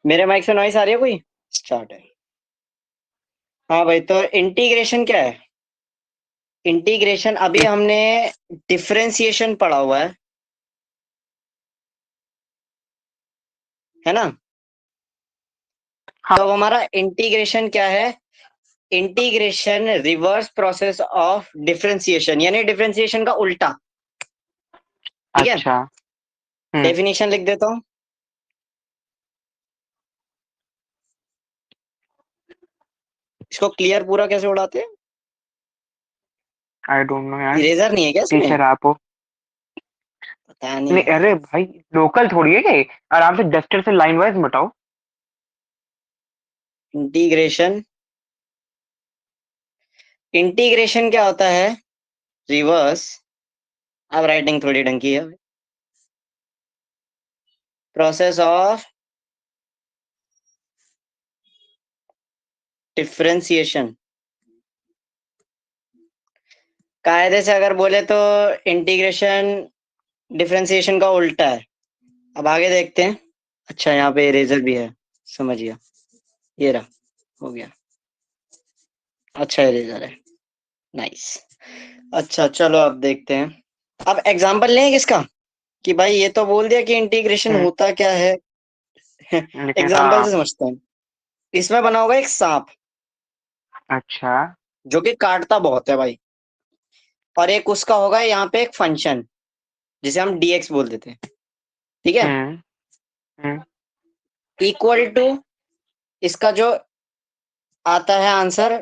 मेरे माइक से नॉइस आ रही है कोई? स्टार्ट है। हाँ भाई, तो इंटीग्रेशन क्या है? इंटीग्रेशन अभी एक। हमने डिफरेंशिएशन पढ़ा हुआ है ना? हाँ। तो अब हमारा इंटीग्रेशन क्या है? Integration reverse process of differentiation, यानी डिफरेंशिएशन का उल्टा। ठीक है। अच्छा। हम्म। डेफिनेशन लिख देता हूँ। इसको क्लियर पूरा कैसे उड़ाते हैं? आई डोंट नो यार। इरेजर नहीं है क्या इसमें? टीचर आप हो। पता नहीं नहीं, यार। अरे भाई, लोकल थोड़ी है ये। आराम से डस्टर से लाइन वाइज बताओ। इंटीग्रेशन, इंटीग्रेशन क्या होता है? रिवर्स, अब राइटिंग थोड़ी ढंगी है। Process of differentiation. कायदे से अगर बोले तो इंटीग्रेशन डिफरेंशिएशन का उल्टा है। अब आगे देखते हैं। अच्छा, यहाँ पे इरेजर भी है। समझ गया। ये रहा। हो गया। अच्छा इरेजर है। नाइस। अच्छा चलो अब देखते हैं। अब एग्जांपल लें इसका, कि भाई ये तो बोल दिया कि इंटीग्रेशन हम्म। होता क्या है। लेकिन एग्जांपल हाँ। से समझते हैं। इसमें बना होगा एक सांप, अच्छा। जो कि काटता बहुत है भाई। और एक उसका होगा यहाँ पे एक फंक्शन, जिसे हम डीएक्स बोल देते हैं। ठीक है। हम्म। हम्म। इक्वल टू इसका जो आता है आंसर,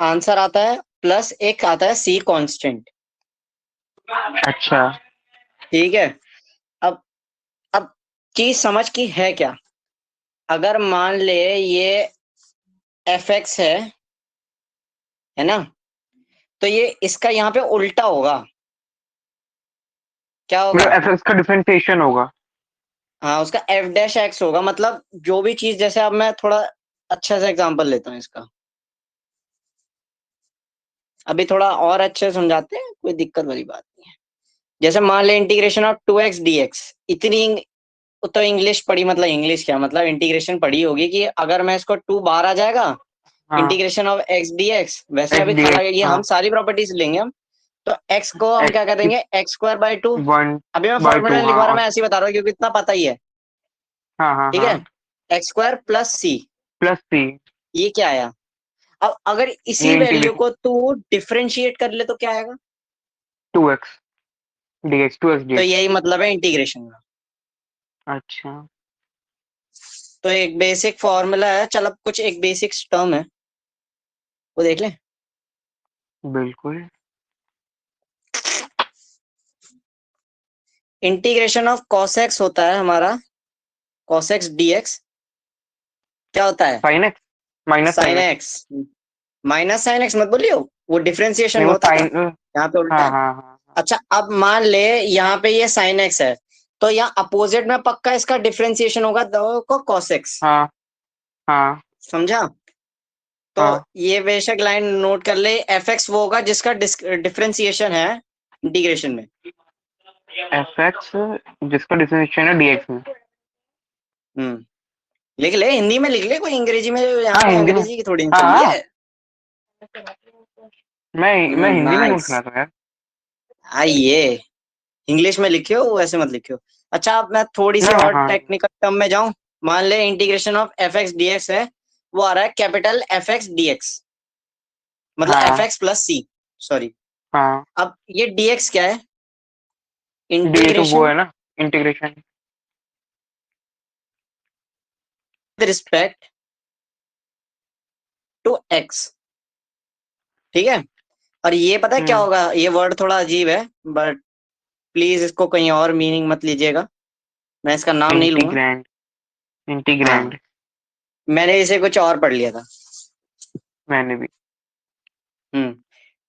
आंसर आता है प्लस एक आता है सी कांस्टेंट। अच्छा। ठीक है। अब अब चीज समझ की है क्या? अगर मान ले ये एफ एक्स है ना? तो ये इसका यहाँ पे उल्टा होगा। क्या होगा? मतलब एफ का डिफरेंशिएशन होगा। हाँ, उसका एफ डैश एक्स होगा। मतलब जो भी चीज, जैसे अब मैं थोड़ा अच्छा सा एग्जांपल लेता हूँ इसका। अभी थोड़ा और अच्छे से समझाते हैं, कोई दिक्कत वाली बात नहीं है। जैसे मान ले इंटीग्रेशन ऑफ 2x dx। इतनी तो इंग्लिश पढ़ी, मतलब इंग्लिश क्या, मतलब इंटीग्रेशन पढ़ी होगी कि अगर मैं इसको 2 बाहर आ जाएगा, हाँ। Integration of x dx। वैसे एक्स अभी डी था एक्स, ये, हाँ। हम सारी प्रॉपर्टीज लेंगे हम। तो x को हम क्या एक्स की करेंगे, x² by 2। वन अभी मैं बाई फॉर्मूला टू, नहीं हाँ। लिखवा रहा, और मैं ऐसे ही बता रहा हूँ क्योंकि इतना पता ही है। हाँ हाँ ठीक है। हाँ। x² + c। प्लस सी। ये क्या आया? अब अगर इसी ये वैल्यू इंटीग्रेशन। को तू डिफरेंशिएट कर ले तो क्या आएगा? 2x D x, 2x D तो एक्स। यही मतलब है इंटीग्रेशन का। अच्छा। तो एक बेसिक फॉर्मूला है, चल अब कुछ एक बेसिक टर्म है, वो देख ले। बिल्कुल। इंटीग्रेशन ऑफ cos x होता है हमारा, cos x dx। क्या होता है? Sine x minus sine sine x. X. Minus sine x मत बोलियो, वो डिफरेंशिएशन नहीं, में वो होता था। साइन। यहाँ पे उल्टा हाँ है। हाँ हाँ हाँ। अच्छा, अब मान ले यहाँ पे ये साइन एक्स है, तो यहाँ अपोजिट में पक्का इसका डिफरेंशिएशन होगा, दो को cos x। हाँ हाँ समझा? तो हाँ। ये बेशक लाइन नोट कर ले, एफ एक्स वो होगा जिसका डिफरेंशिएशन है इंटीग्रेशन में। एफ एक्स जिसका डिफरेंशिएशन है डीएक्स में। हम्म। लिख ले, हिंदी में लिख ले, कोई अंग्रेजी में, यहाँ हाँ, पे हिंदी में। अंग्रेजी की थोड़ी ना हाँ चल रही हाँ। है। मैं हिंदी में नोट नाइस। कर रहा था यार। आइए, इंग्लिश में लिखियो, वैसे मत लिखियो। अच्छा, अब मैं थोड़ी सी ना, और हाँ। टेक्निकल टर्म में जाऊं। मान ले integration of f x D x है, वो आ रहा है capital F x D x, मतलब एफ हाँ एक्स प्लस सी। सॉरी। हाँ। अब ये डीएक्स क्या है? डी तो वो इंटीग्रेशन है ना, integration. With respect to x. ठीक है। और ये पता है क्या हम्म। होगा? ये वर्ड थोड़ा अजीब है, बट प्लीज इसको कहीं और मीनिंग मत लीजिएगा। मैं इसका नाम नहीं लूंगा। इंटीग्रैंड। हाँ, इंटीग्रैंड। मैंने इसे कुछ और पढ़ लिया था। मैंने भी। हम्म।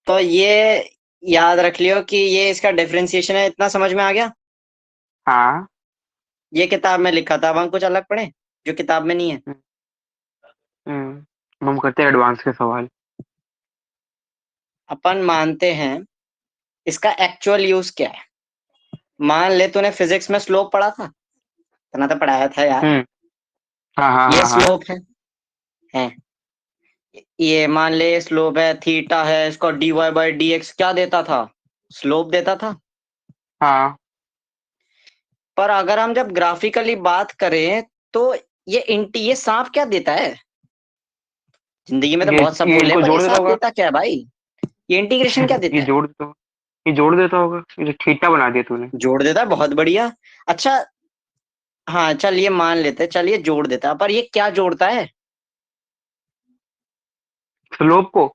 तो ये याद रख लियो कि ये इसका डिफरेंशिएशन है, इतना समझ में आ गया? हाँ। ये किताब में लिखा था, अब हम कुछ अलग पढ़े जो किताब में नहीं है। हम्म। हम करते हैं एडवांस के सवाल। अपन मानते हैं इसका एक्चुअल यूज क्या है। मान ले तूने फिजिक्स में स्लोप पढ़ा था, इतना तो पढ़ाया था यार। हम्म। हाँ हाँ ये हाँ हाँ। स्लोप है। ये मान ले स्लोप है, थीटा है, इसको d y by d x क्या देता था? स्लोप देता था। हाँ, पर अगर हम जब ग्राफिकली बात करें तो ये सांप क्या देता है? जिंदगी में तो बहुत सब ये बोले इनको पर ये जोड़ देता सांप होगा। देता क्या है भाई? ये इंटीग्रेशन क्या ये देता है? जोड़ देता होगा। ये जोड़ देता होगा, ये जो थीटा बना दिया तूने। जोड़ देता है, बहुत बढ़िया। अच्छा, हाँ चल ये मान लेते हैं, चल ये जोड़ देता है, पर ये क्या जोड़ता है? स्लोप को।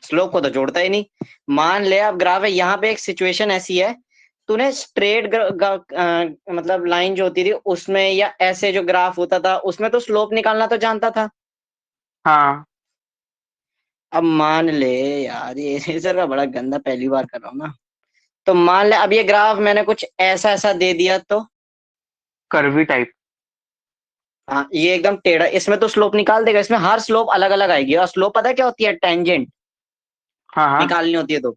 स्लोप को तो जोड़ता ही नहीं। मान ले अब ग्राफ है, यहाँ पे एक सिचुएशन ऐसी है, तूने स्ट्रेट मतलब लाइन जो होती थी उसमें, या ऐसे जो ग्राफ होता था उसमें तो स्लोप निकालना तो जानता था। हाँ, अब मान ले, यार ये इरेजर का बड़ा गंदा, पहली बार कर रहा हूँ ना। तो मान ले अब ये ग्राफ मैंने कुछ ऐसा ऐसा दे दिया तो, कर्वी टाइप। हाँ ये एकदम टेढ़ा, इसमें तो स्लोप निकाल देगा, इसमें हर स्लोप अलग अलग आएगी, और स्लोप पता है क्या होती है? टेंजेंट हाँ हाँ। निकालनी होती है तो।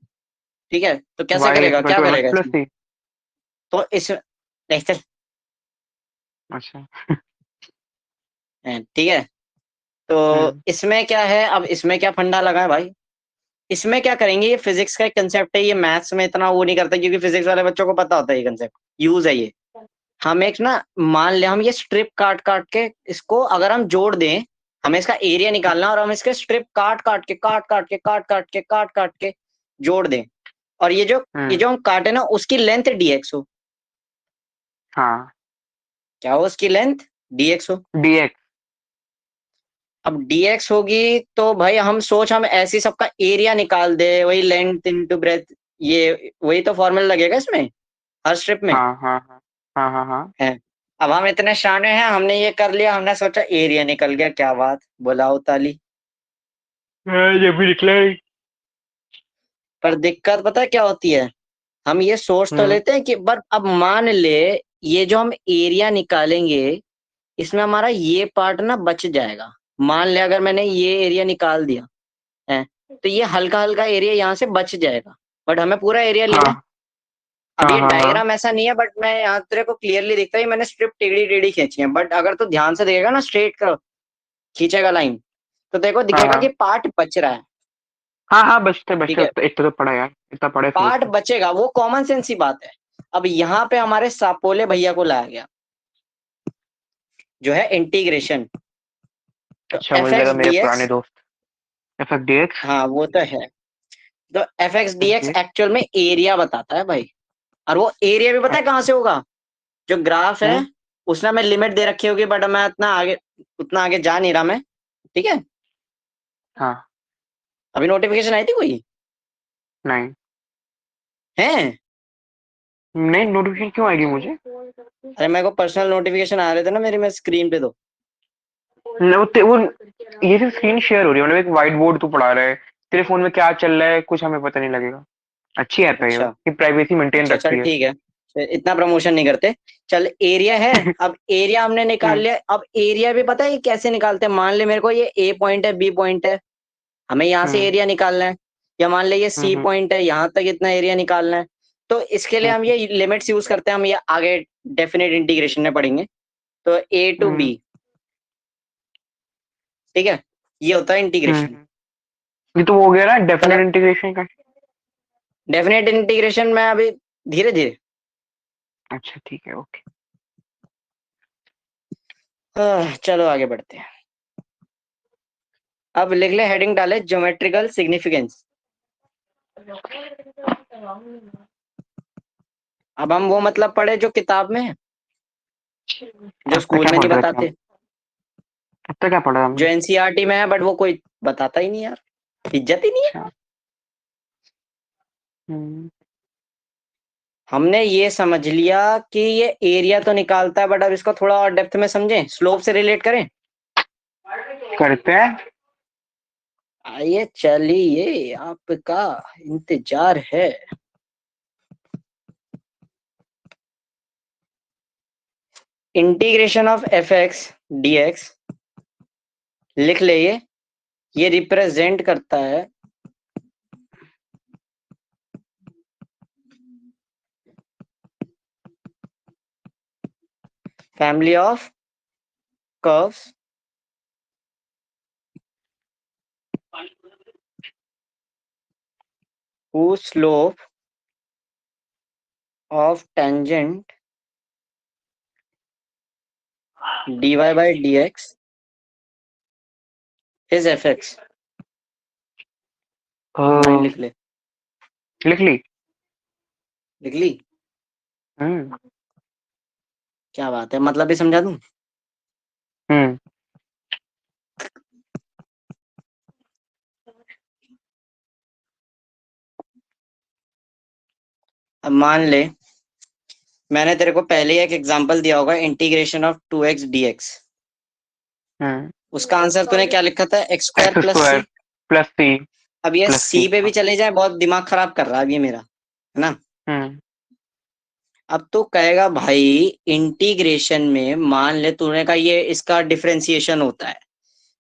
ठीक है, तो कैसे वाई करेगा, इक्वल क्या टू एम एक्स करेगा प्लस इसमें? सी। तो इस देख चल, अच्छा। ठीक है। तो हम्म इसमें क्या है, अब इसमें क्या फंडा लगा है भाई? इसमें क्या करेंगे, ये फिजिक्स का एक कंसेप्ट है, ये मैथ्स में इतना वो नहीं करता क्योंकि फिजिक्स वाले बच्चों को पता होता है ये कंसेप्ट, यूज है ये। हम एक ना, मान ले हम ये स्ट्रिप काट काट के इसको अगर हम जोड़ दें, हमें इसका एरिया निकालना है, और हम इसके स्ट्रिप काट काट के जोड़ दें, और ये हम्म। जो हम काटे ना उसकी लेंथ डीएक्स हो। हाँ। क्या हो उसकी लेंथ? डीएक्स हो। dx। अब डीएक्स होगी तो भाई हम सोच, हम ऐसी सबका एरिया निकाल दे, वही लेंथ इनटू ब्रेथ, ये वही तो फॉर्मूला लगेगा इसमें, हर स्ट्रिप में हाँ हाँ हाँ हाँ हाँ हाँ। है। अब हम इतने शाने हैं, हमने ये कर लिया, हमने सोचा एरिया निकल गया, क्या बात, बुलाओ ताली। ये भी निकला ही। पर दिक्कत पता है क्या होती है? हम ये सोच तो हम्म लेते हैं कि, बट अब मान ले ये जो हम एरिया निकालेंगे, इसमें हमारा ये पार्ट ना बच जाएगा। मान ले अगर मैंने ये एरिया निकाल दिया है, तो ये हल्का हल्का एरिया यहाँ से बच जाएगा, बट हमें पूरा एरिया लेना है। हाँ अब हाँ ये हाँ हाँ डायग्राम ऐसा नहीं है, बट मैं यहाँ तेरे को क्लियरली दिखता है, मैंने स्ट्रिप टेढ़ी टेढ़ी खींची है, बट अगर तू ध्यान से देखेगा ना, स्ट्रेट कर खींचेगा लाइन, तो देखो हाँ दिखेगा कि हाँ पार्ट बच रहा है। हाँ हाँ, बचते ठीक बचते है, इतना तो पड़ा यार, इतना पड़ा है फिजिक्स पार्ट में। बचेगा, वो कॉमन सेंस ही बात है। अब यहाँ पे हमारे सापोले भैया को लाया गया, जो है इंटीग्रेशन। तो अच्छा, एफ मुझे लगा एक्स मेरे डी पुराने एक्स, दोस्त। F x D x. हाँ वो तो है। तो F x D x okay. Actual में एरिया बताता है भाई, और वो एरिया भी पता है कहाँ से होगा? जो ग्राफ है हम्म। उसने हमें लिमिट दे रखी होगी, बट मैं उतना आगे जा नहीं रहा मैं। ठीक है, हाँ। अभी नोटिफिकेशन आई थी कोई? नहीं है? नहीं, नोटिफिकेशन क्यों आएगी मुझे? अरे मेरे को पर्सनल नोटिफिकेशन आ रहे थे ना मेरी में स्क्रीन पे तो। न, वो ये सिर्फ स्क्रीन शेयर हो रही है, मतलब एक व्हाइट बोर्ड तू पढ़ा रहा है। तेरे फोन में क्या चल रहा है कुछ हमें पता नहीं लगेगा। अच्छी ऐप है अच्छा, ये प्राइवेसी मेंटेन अच्छा चल रखती है। ठीक है, फिर इतना प्रमोशन नहीं करते। चल एरिया है, अब एरिया हमने निकाल हम्म लिया। अब एरिया भी पता है ये कैसे निकालते हैं? मान ले मेरे को ये ए पॉइंट है, बी पॉइंट है, हमें यहाँ से हम्म एरिया निकालना है। या मान ले ये सी हम्म पॉइंट है, यहाँ तक इतना एरिया निकालना है। तो इसके लिए हम हम्म ये लिमिट्स यूज करते हैं, हम ये आगे डेफिनेट इंटीग्रेशन में पढ़ेंगे। तो ए टू हम्म बी, ठीक है, ये होता है इंटीग्रेशन। हम्म। ये तो वो हो गया ना चल डेफिनेट अब इंटीग्रेशन का। डेफिनेट इंटीग्रेशन में अभी धीरे धीरे, अच्छा ठीक है, ओके। चलो आगे बढ़ते हैं। अब लिख ले, हेडिंग डाले ज्योमेट्रिकल सिग्निफिकेंस। अब हम वो मतलब पढ़े जो किताब में है, जो अब तक स्कूल क्या में नहीं पढ़ रखे हम? बताते, अब तक क्या पढ़ा जो हमने? एनसीईआरटी में है, बट वो कोई बताता ही नहीं यार, इज्जत ही नहीं है। अच्छा। हम्म। हमने ये समझ लिया कि ये एरिया तो निकालता है, बट अब इसको थोड़ा और डेप्थ में समझें, स्लोप से रिलेट करें। करते हैं। आइए चलिए, आपका इंतजार है। Integration of f x D x, लिख ले ये रिप्रेजेंट करता है family of curves whose slope of tangent dy by dx is fx. Line लिख ले। लिख ली। लिख ली? हम्म क्या बात है, मतलब भी समझा दूं? हम्म अब मान ले मैंने तेरे को पहले ही एक एग्जांपल दिया होगा, इंटीग्रेशन ऑफ 2x dx। उसका आंसर तूने क्या लिखा था? एक्स स्क्वायर एक्स प्लस सी। स्क्वायर प्लस सी अब ये प्लस सी। सी पे भी चले जाए, बहुत दिमाग खराब कर रहा है अब ये मेरा, है ना? हम्म अब तो कहेगा भाई इंटीग्रेशन में मान ले तूने कहा ये इसका डिफरेंशिएशन होता है,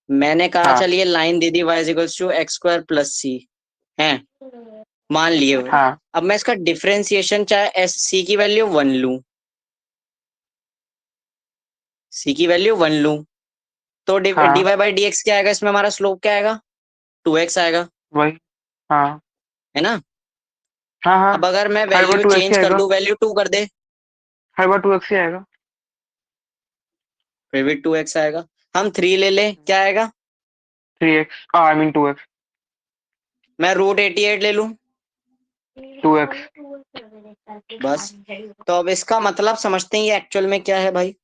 मैंने कहा हाँ चल ये लाइन दे दी y equals to x square plus C है, मान लिए वो। हाँ अब मैं इसका डिफरेंशिएशन चाहे एस सी की वैल्यू 1 लूं, सी की वैल्यू 1 लूं, तो डी हाँ वाई बाई डी एक्स क्या आएगा? इसमें हमारा स्लोप क्या आएगा? 2x आएगा, वही। हाँ है ना? हाँ हाँ। अब अगर मैं हर बार वैल्यू टू एक्स ही चेंज कर आएगा। दूं, वैल्यू 2 कर दे, हर बार टू एक्स ही आएगा। फिर भी 2x आएगा। हम 3 ले लें, क्या आएगा? 3x I mean 2x। मैं √88 ले लूं, 2x। बस। तो अब इसका मतलब समझते हैं ये एक्चुअल में क्या है भाई।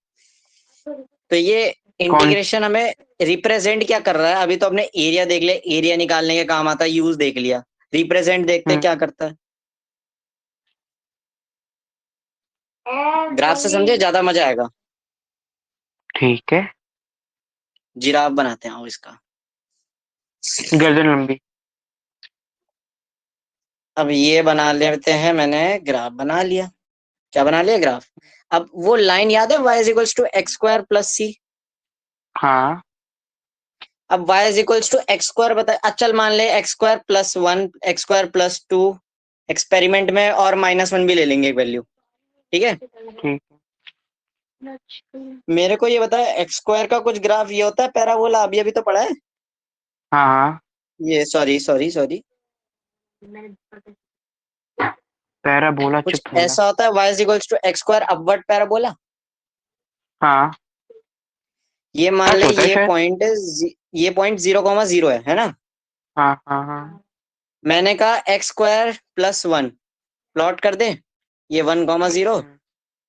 तो ये कौन? इंटीग्रेशन हमें रिप्रेजेंट क्या कर रहा है? अभी तो हमने एरिया देख लिया, एरिया निकालने के काम आता है, यूज देख लिया। रिप्रेजेंट देखते हैं हम्म क्या करता है। ग्राफ से समझे, ज्यादा मजा आएगा। ठीक है। जिराफ बनाते हैं, आओ इसका। गर्दन लंबी। अब ये बना लेते हैं, मैंने ग्राफ बना लिया। क्या बना लिया? ग्राफ। अब वो लाइन याद है, y equals to x square plus C. हाँ अब y equals to x square बता, अचल मान ले X square plus 1, X square plus 2, experiment में और -1 भी ले लेंगे एक वैल्यू, ठीक है? ठीक। मेरे को ये बता, एक्स स्क्वायर का कुछ ग्राफ ये होता है पैराबोला, अभी अभी तो पढ़ा है हाँ हाँ। ये। Sorry sorry sorry. पैराबोला कुछ चिप बोला। ऐसा होता है y equals to x square upward parabola. हाँ ये मान सच ले होता है ये शायद। पॉइंट ये पॉइंट 0,0 है ना? हाँ हाँ हाँ। मैंने कहा एक्स स्क्वायर प्लस 1 प्लॉट कर दे, ये 1,0, हम्म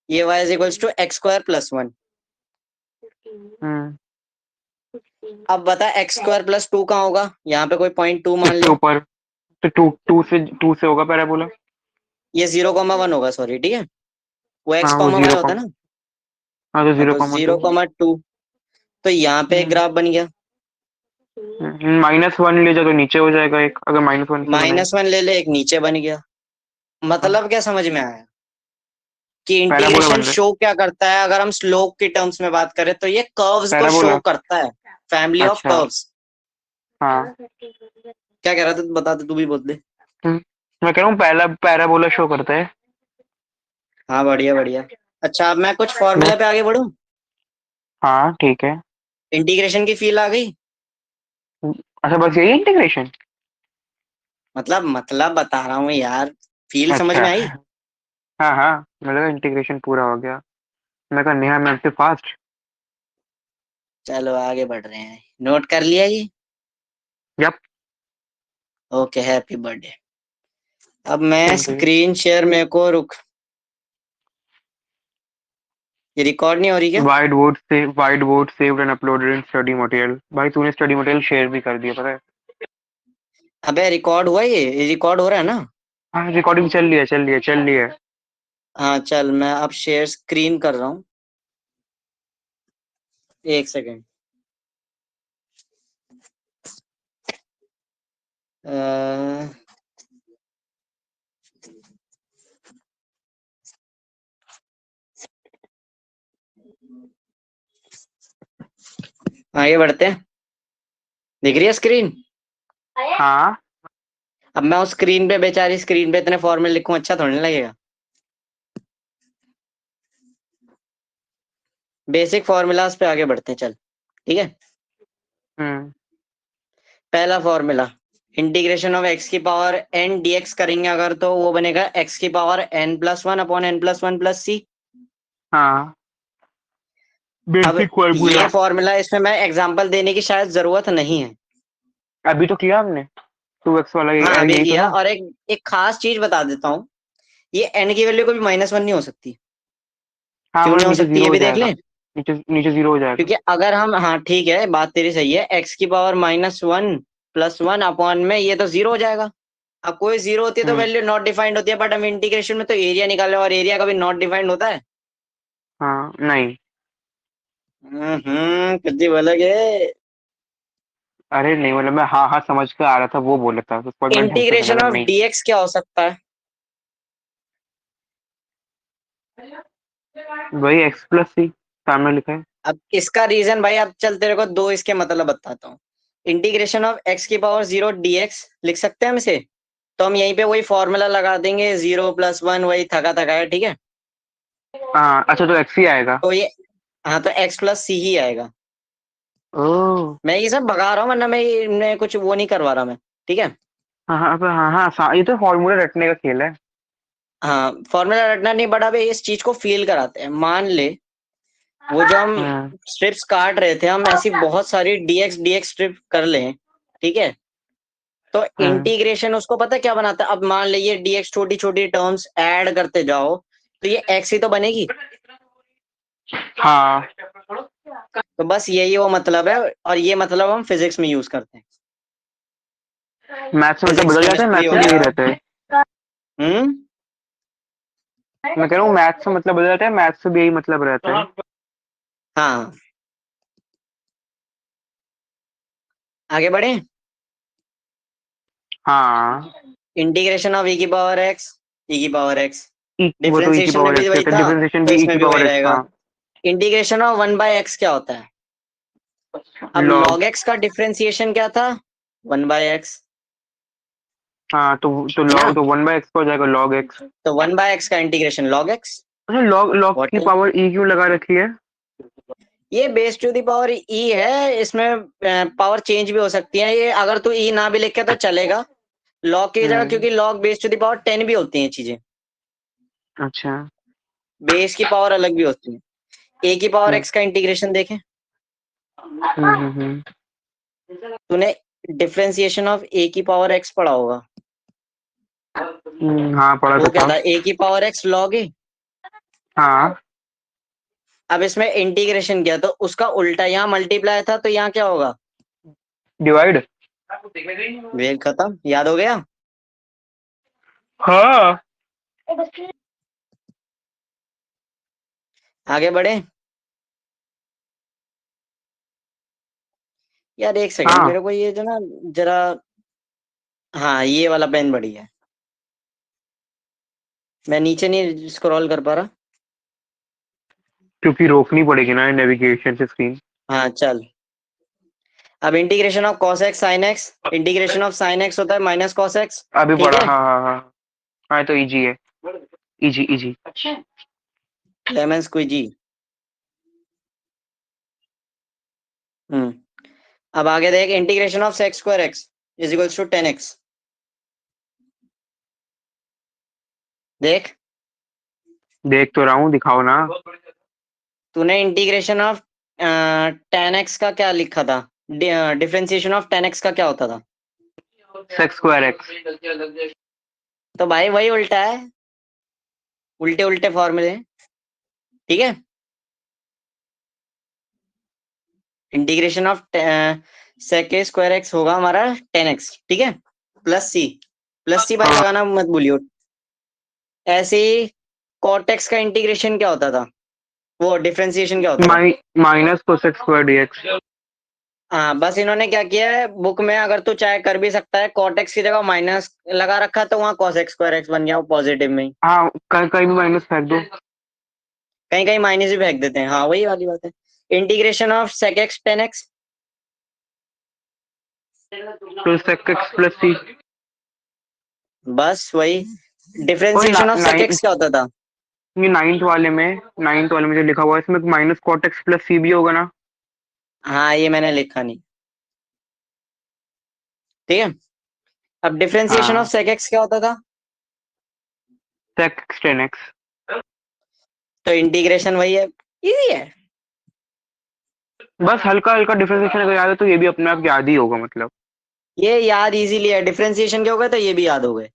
ये y equals to x square plus 1। हम्म। अब बता एक्स स्क्वायर प्लस 2 कहाँ होगा? यहाँ पे कोई पॉइंट 2 मान इससे ले। ऊपर। तो टू से होगा पैराबोला। ये 0,1 होगा, सॉरी, ठीक है? वो एक्स हाँ वो कॉमा वाई जीरो होता कॉम। है ना? हाँ तो हाँ, जीरो तो कॉमा टू। 0,2। तो यहाँ पे एक हम्म ग्राफ बन गया। -1 ले जाओ तो नीचे हो जाएगा एक, अगर -1 से बनाए। -1 ले ले, एक नीचे बन गया। हाँ मतलब क्या समझ में आया? कि पैराबोला इंटीग्रेशन बन रहा है। शो क्या करता है? अगर हम स्लोप की टर्म्स में बात करें तो ये कर्व्स को शो पैराबोला। करता है, फैमिली ऑफ अच्छा। कर्व्स। हाँ। क्या कह रहा था? बता दे, तू भी बोल दे। हम्म, मैं कह रहा हूँ पहला पैराबोला शो करता है। हाँ, बढ़िया बढ़िया। अच्छा, अब मैं कुछ मैं। फॉर्मूला पे आगे बढ़ूं। हाँ ठीक है। इंटीग्रेशन की फील आ गई? अच्छा बस यही इंटीग्रेशन। मतलब बता रहा हूँ यार, फील समझ अच्छा। में आई? हाँ हाँ। मेरा लगा इंटीग्रेशन पूरा हो गया। मैं कहा नेहा मैम से फास्ट। चलो आगे बढ़ रहे हैं, नोट कर लिया ये? यप। Okay, happy birthday. अब मैं थैंक यू। स्क्रीन शेयर, मेरे को रुक, ये रिकॉर्ड नहीं हो रही क्या? White board saved and uploaded in study material. भाई तूने स्टडी मटेरियल शेयर भी कर दिया पता है। अबे रिकॉर्ड हुआ, ये रिकॉर्ड हो रहा है ना? हाँ रिकॉर्डिंग चल रही है चल रही है चल रही है। हाँ चल, मैं अब शेयर स्क्रीन कर रहा हूँ, एक सेकेंड। आगे बढ़ते हैं। दिख रही है स्क्रीन? हाँ अब मैं उस स्क्रीन पे, बेचारी स्क्रीन पे इतने फॉर्मूले लिखूं, अच्छा थोड़ी ना लगेगा। बेसिक फॉर्मूलाज पे आगे बढ़ते हैं, चल ठीक है। पहला फॉर्मूला, इंटीग्रेशन ऑफ एक्स की पावर एन डीएक्स करेंगे अगर, तो वो बनेगा एक्स की power N plus one upon N plus one plus C. हाँ अब बेसिक फॉर्मूला ये फॉर्मूला, इसमें मैं एग्जांपल देने की शायद जरूरत नहीं है। अभी तो किया हमने 2x वाला हाँ अभी यही तो किया, था। और एक एक खास चीज बता देता हूँ, ये एन की वैल्यू कभी माइनस वन नहीं हो सकती। हाँ क्यों वही नहीं हो नीचे सकती, जीरो ये हो भी देख जाएगा। ले। नीचे नीचे जीरो हो जाएगा। क्योंकि अगर हम, हाँ ठीक है, बात तेरी सही है, एक्स की power minus one plus one upon में ये तो जीरो हो जाएगा। अब कोई जीरो होती है तो हम्म वैल्यू नॉट डिफाइंड होती है, बट हम इंटीग्रेशन में तो एरिया निकाले, और एरिया कभी नॉट डिफाइंड होता है। हाँ नहीं। कितनी अलग है। अरे नहीं मतलब मैं हाँ हाँ समझ के आ रहा था वो बोला था उसके बाद मैंने ढंग से समझा इंटीग्रेशन था ऑफ नहीं। डीएक्स क्या हो सकता है? वही x प्लस सी सामने लिखा है। अब इसका रीजन भाई, अब चल तेरे को दो इसके मतलब बताता हूँ। इंटीग्रेशन ऑफ एक्स की पावर जीरो डीएक्स लिख सकते हैं हम इसे, तो हम यहीं पे वही फॉर्मूला लगा देंगे, जीरो प्लस वन, वही थका थका है, ठीक है। हाँ अच्छा तो x ही आएगा। तो ये, हाँ तो एक्स प्लस सी ही आएगा। ओह मैं ये सब भगा रहा हूँ, वरना मैं कुछ वो नहीं करवा रहा मैं, ठीक है। हाँ हाँ हाँ हाँ ये तो फॉर्मूला रटने का खेल है। हाँ फॉर्मूला रटना नहीं, बड़ा भाई इस चीज को फील कराते हैं। मान ले वो जो हम हम्म स्ट्रिप्स काट रहे थे, हम ऐसी बहुत सारी डीएक्स डीएक्स स्ट्रिप कर लें, ठीक है। तो हम्म इंटीग्रेशन उसको पता है क्या बनाता है? अब मान ले ये डीएक्स छोटी छोटी टर्म्स ऐड करते जाओ, तो ये एक्स ही तो बनेगी। हाँ तो बस यही वो मतलब है, और ये मतलब हम फिजिक्स में यूज करते हैं। मैथ्स में मतलब फिजिक्स बदल जाता है केमिस्ट्री मैथ्स हो में भी यही गया। रहता है। हम्म। मैं कह रहा हूँ मैथ्स से मतलब बदल जाता है मैथ्स से भी यही मतलब रहता है। हाँ आगे बढ़े। हाँ इंटीग्रेशन ऑफ ई की पावर एक्स, ई की पावर एक्स, वो तो e की डिफरेंशिएशन में पावर भी x वही रहता है था, डिफरेंशिएशन तो भी e इसमें की भी वही पावर x रहेगा। हाँ। Integration of one by x क्या होता है? अब लॉग लॉग एक्स का डिफरेंशिएशन क्या था? वन बाय एक्स, हाँ तो है ना। लॉग तो 1/x हो जाएगा log x। तो वन बाय एक्स का इंटीग्रेशन लॉग एक्स। अच्छा log log व्हाट की है पावर e क्यों लगा रखी है। ये? बेस टू दी पावर ई है, इसमें पावर चेंज भी हो सकती है। ये अगर तू ई ना भी लिखे तो चलेगा लॉग की जगह, हम्म क्योंकि log base two the power ten भी होती हैं चीजें। अच्छा बेस की पावर अलग भी होती है। ए की पावर हम्म एक्स का इंटीग्रेशन देखें। हम्म। तूने डिफरेंशिएशन ऑफ ए की पावर एक्स पढ़ा होगा। हाँ पढ़ा वो तो क्या था। था? ए की पावर एक्स लॉग ए। हाँ अब इसमें इंटीग्रेशन किया तो उसका उल्टा, यहाँ मल्टीप्लाई था तो यहाँ क्या होगा? डिवाइड। वेल खत्म, याद हो गया। हाँ आगे बढ़े। यार एक सेकंड, हाँ मेरे को ये जो ना, जरा, हाँ ये वाला पेन बढ़िया है। मैं नीचे नहीं स्क्रॉल कर पा रहा। क्योंकि रोकनी पड़ेगी ना नेविगेशन से स्क्रीन। हाँ चल। अब integration of cos x sin x, integration of sin x होता है माइनस cos x, अभी ठीक पढ़ा है। हाँ हाँ हाँ हाँ तो इजी है। Easy easy. Lemon squeezy. Hmm. अब आगे देख, integration of sec square x is equals to 10x। देख, देख तो रहा हूँ दिखाओ ना। तूने इंटीग्रेशन ऑफ 10x का क्या लिखा था? डिफरेंशिएशन ऑफ 10x का क्या होता था? Sex square x. तो भाई वही उल्टा है, उल्टे उल्टे फॉर्मूले, ठीक है। Integration of sec square x होगा हमारा 10x, ठीक है, प्लस सी भाई हाँ लगाना मत भूलियो। ऐसे ही कॉटेक्स का इंटीग्रेशन क्या होता था? वो डिफरेंशिएशन क्या होता था? Minus cosec square dx. हाँ बस इन्होंने क्या किया है बुक में, अगर तू चाहे कर भी सकता है, कॉटेक्स की जगह माइनस लगा रखा है, तो वहाँ कॉसेक स्क्वायर एक्स बन गया वो पॉजिटिव में ही। हाँ कहीं कहीं भी माइनस फेंक दो। कहीं कहीं माइनस भी फेंक देते हैं, हाँ वही वाली बात है। Integration of sec x 10x, तो सेक एक्स प्लस सी। बस वही। और डिफरेंशिएशन ऑफ सेक एक्स क्या होता था? ये नाइन्थ वाले में जो लिखा हुआ है इसमें माइनस कॉट एक्स प्लस सी भी होगा ना? हाँ, ये मैंने लिखा नहीं। ठीक है। अब डिफरेंशिएशन ऑफ हाँ, सेक एक्स क्या होता था? Sec x tan x. तो इंटीग्रेशन वही है, इजी है। बस हल्का हल्का डिफरेंशिएशन अगर याद है तो ये भी अपने आप याद ही होगा मतलब। ये याद इजीली है, डिफरेंशिएशन के हो गए तो ये भी याद हो गए।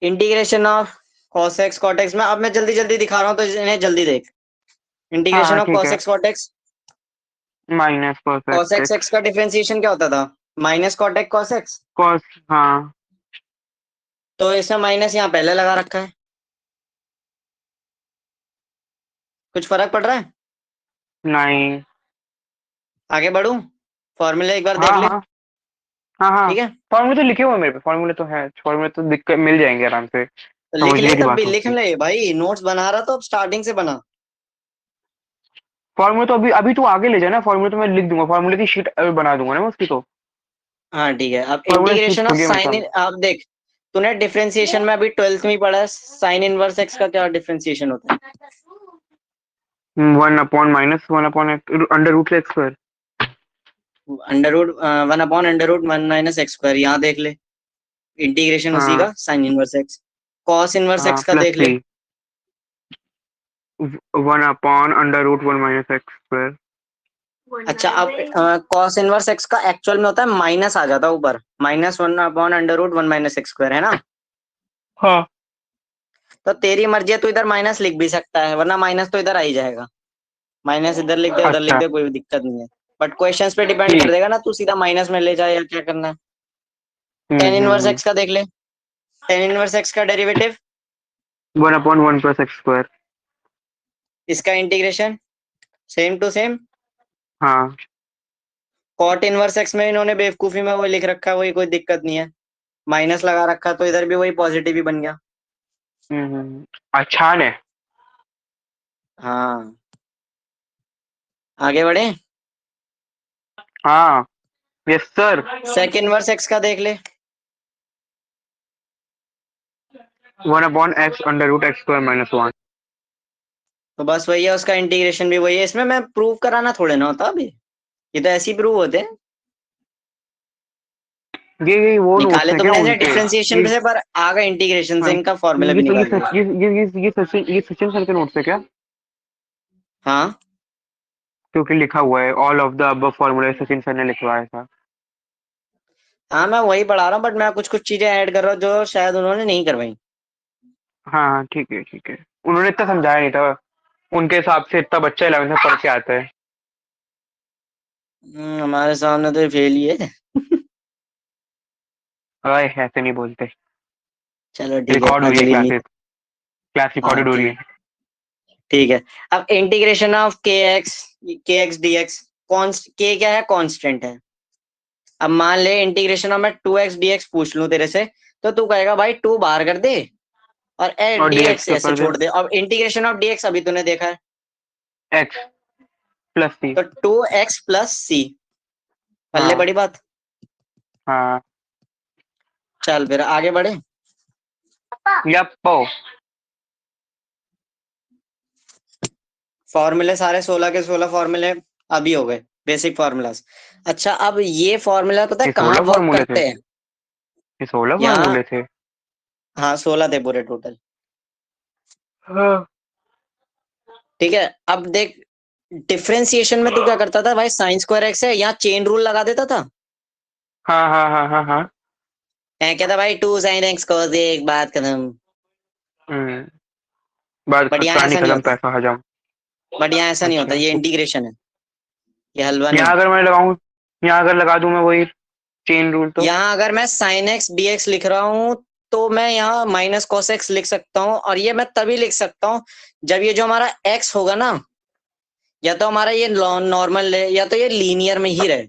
Integration of cos x cot x में, अब मैं जल्दी जल्दी दिखा रहा हूँ तो इन्हें जल्दी देख। हाँ हाँ इंटीग्रेशन ऑफ ठीक cos है। x cot x, minus cos cos x x x x का डिफरेंशिएशन क्या होता था? Minus cot x cos x। Cos. हाँ। तो इसमें माइनस यहाँ पहले लगा रखा है, कुछ फर्क पड़ रहा है? नहीं। आगे बढ़ूं, फॉर्मूला एक बार देख हाँ ले। हाँ हाँ हाँ। ठीक है, फॉर्मूले तो लिखे हुए हैं मेरे पे, फॉर्मूले तो है, फॉर्मूले तो दिक्कत मिल जाएंगे आराम से। तो लिख समझने ले, की तब भी बात लिख होती है। ले भाई, नोट्स बना रहा तो अब स्टार्टिंग से बना। फॉर्मूले तो अभी अभी तू आगे ले जाना, फॉर्मूले तो मैं लिख दूंगा, फॉर्मूले की शीट बना दूंगा ना मैं उसकी तो। हाँ ठीक है। अब फॉर्मूले शीट इंटीग्रेशन ऑफ छोड़ दिया साइन मेरे इन, आप देख, तूने डिफरेंशिएशन में अभी 12th में ही पढ़ा है, साइन इनवर्स एक्स का क्या डिफरेंशिएशन होता है? सामने। One upon minus one upon under root x square. Under root 1/√1 - x², यहाँ देख ले, इंटीग्रेशन उसी हाँ का sine inverse X. Cos inverse हाँ एक्स का प्लस देख ले। C. One upon under root one minus X square. अच्छा, अब कॉस इनवर्स एक्स का एक्चुअल में होता है माइनस आ जाता है ऊपर, -1/√1 - x² है ना? हाँ। तो तेरी मर्जी है, तू इधर माइनस लिख भी सकता है, वरना माइनस तो इधर आ ही जाएगा। माइनस इधर लिख दे, उधर लिख अच्छा। दे, कोई दिक्कत नहीं है। बट क्वेश्चंस पे डिपेंड कर ठीक। देगा ना, तू सीधा माइनस में ले जाए या क्या करना है। टेन इनवर्स हम्म। एक्स का देख ले, टेन इनवर्स एक्स का derivative, one upon one plus x square. इसका इंटीग्रेशन सेम टू सेम। हाँ। कॉट इनवर्स एक्स में इन्होंने बेवकूफी में वही लिख रखा है, वही, कोई दिक्कत नहीं है। माइनस लगा रखा तो इधर भी वही पॉजिटिव ही बन गया। अच्छा ने। हाँ, आगे बढ़े। हाँ। Yes sir. Sec inverse x का देख ले। One upon x under root x square minus one. तो बस वही है, उसका इंटीग्रेशन भी वही है। इसमें मैं प्रूव कराना थोड़े ना होता अभी, ये तो ऐसे ही प्रूव होते हैं। ये वो नोट्स निकाले है तो क्या मैंने ऐसे उनके? डिफरेंशिएशन ये से, पर आगे इंटीग्रेशन से हाँ। इनका फॉर्मूला भी निकाल लिया। ये सचिन सर के नोट्स है क्या? हाँ क्योंकि लिखा हुआ है all of the above formula Sachin sir ने लिखवाया था। हाँ, मैं वही पढ़ा रहा हूँ, बट मैं कुछ कुछ चीजें ऐड कर रहा हूँ जो शायद उन्होंने नहीं करवाई। हाँ हाँ ठीक है ठीक है। उन्होंने इतना समझाया नहीं था, उनके हिसाब से इतना बच्चा 11th में पढ़ के आता है। हमारे सामने तो ये फेल ही है। अरे ऐसे नहीं बोलते। चलो ठीक है, रिकॉर्ड हो इतना रही है क्लीन नहीं। क्लासेस, क्लास हाँ रिकॉर्डेड हो रही ठीक, है। ठीक है। अब इंटीग्रेशन ऑफ के एक्स डी एक्स, कॉन्स्ट के क्या है, कांस्टेंट है। अब मान ले इंटीग्रेशन ऑफ, मैं 2x dx पूछ लूं तेरे से, तो तू कहेगा भाई 2 बाहर कर दे और और डीएक्स dx तो ऐसे कर दे। छोड़ दे। अब इंटीग्रेशन ऑफ dx अभी तूने देखा है, एक्स प्लस सी। तो 2x + c, पल्ले हाँ बड़ी बात। हाँ। चल फिर आगे बढ़े। यप्पो। फॉर्मूले सारे 16 के 16 फॉर्मूले अभी हो गए, बेसिक फॉर्मूलाज। अच्छा, अब ये फॉर्मूला पता है ये कहाँ 16 वर्क फॉर्मूले थे? करते हैं? ये 16 यहाँ, फॉर्मूले थे? हाँ 16 थे पूरे टोटल। हाँ ठीक है, अब देख, डिफरेंशिएशन में तू क्या करता था भाई, साइन स्क्वायर एक्स है, यहाँ चेन रूल लगा देता था। हाँ हाँ हाँ हाँ हाँ। कहता भाई 2 sin x cos एक बात खत्म। हम्म। बात बट यहाँ कहानी ऐसा नहीं खत्म, होता, पैसा हजम। बट यहाँ ऐसा नहीं होता, अच्छा। ये इंटीग्रेशन है, ये हलवा नहीं यहाँ है। अगर मैं लगाऊं, यहाँ अगर लगा दूं मैं वही चेन रूल तो? यहाँ अगर मैं साइन एक्स डी एक्स लिख रहा हूँ, तो मैं यहाँ माइनस कॉस एक्स लिख सकता हूँ, और ये मैं तभी लिख सकता हूँ जब ये जो हमारा एक्स होगा ना, या तो हमारा ये नॉर्मल है, या तो ये लीनियर में ही रहे।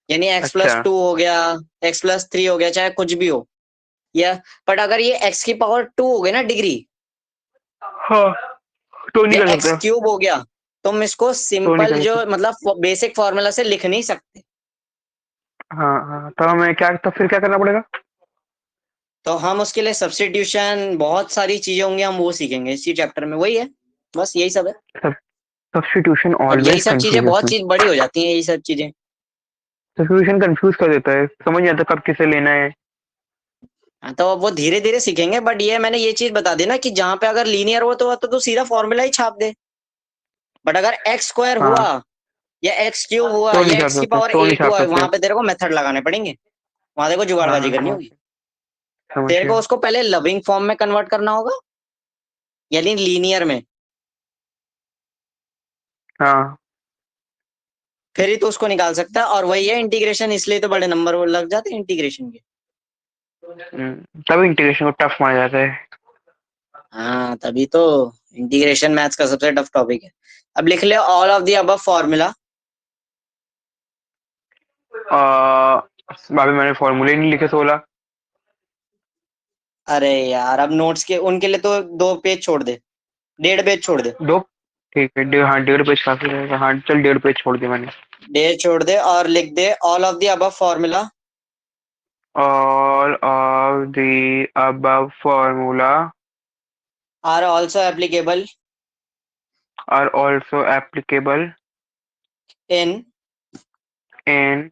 यानी एक्स अच्छा। प्लस टू हो गया, x + 3 हो गया, चाहे कुछ भी हो। या, बट अगर ये x की पावर 2 हो गई ना डिग्री, हाँ तो नहीं या कर एक्स सकता। क्यूब हो गया, तुम इसको तो नहीं सिंपल कर जो सकता। मतलब बेसिक फॉर्मूला से लिख नहीं सकते। हाँ हाँ तो मैं क्या, तो फिर क्या करना पड़ेगा? तो हम उसके लिए सब्स्टिट्यूशन बहुत सारी चीजें होंगी, हम वो सीखेंगे इसी चैप्टर में, वही है, बस यही सब है। सब्स्टिट्यूशन और यही ऑलवेज सब चीजें बहुत कंफ्यूजेस मी। चीज बड़ी हो जाती हैं, यही सब चीजें। सब्स्टिट्यूशन कंफ्यूज कर देता है, समझ नहीं आता कब किसे लेना है। हाँ, तो अब वो धीरे धीरे सीखेंगे, बट ये मैंने ये चीज बता दी ना कि जहां पे अगर लीनियर हो तो तू सीधा फॉर्मूला ही छाप दे। बट अगर एक्स स्क्वायर हुआ, हाँ, या एक्स क्यूब हुआ, तो नहीं या छाप एक्स की सकते, पावर तो नहीं 8 छाप हुआ, सकते। वहां पे तेरे को मेथड लगाने पड़ेंगे। वहां देखो हाँ जुगाड़बाजी हाँ, करनी समझ होगी। समझ तेरे को गया। उसको पहले लविंग फॉर्म में कन्वर्ट करना होगा, यानी लीनियर में। हाँ। फिर ही तो उसको निकाल सकता है, और वही है इंटीग्रेशन, इसलिए तो बड़े नंबर वो लग जाते हैं इंटीग्रेशन के। तभी इंटीग्रेशन को टफ माना जाता है। हाँ, तभी तो इंटीग्रेशन मैथ्स का सबसे टफ टॉपिक है। अब लिख ले all of the above formula. अभी मैंने फॉर्मूले नहीं लिखे 16। अरे यार, अब नोट्स के उनके लिए तो 2 पेज छोड़ दे, 1.5 पेज छोड़ दे। दो। ठीक है, हाँ 1.5 पेज काफी रहेगा, हाँ चल 1.5 पेज छोड़ दिया मैंने। 1.5 छोड़ दे और लिख दे all of the above formula All of the above formula are also applicable are also applicable in in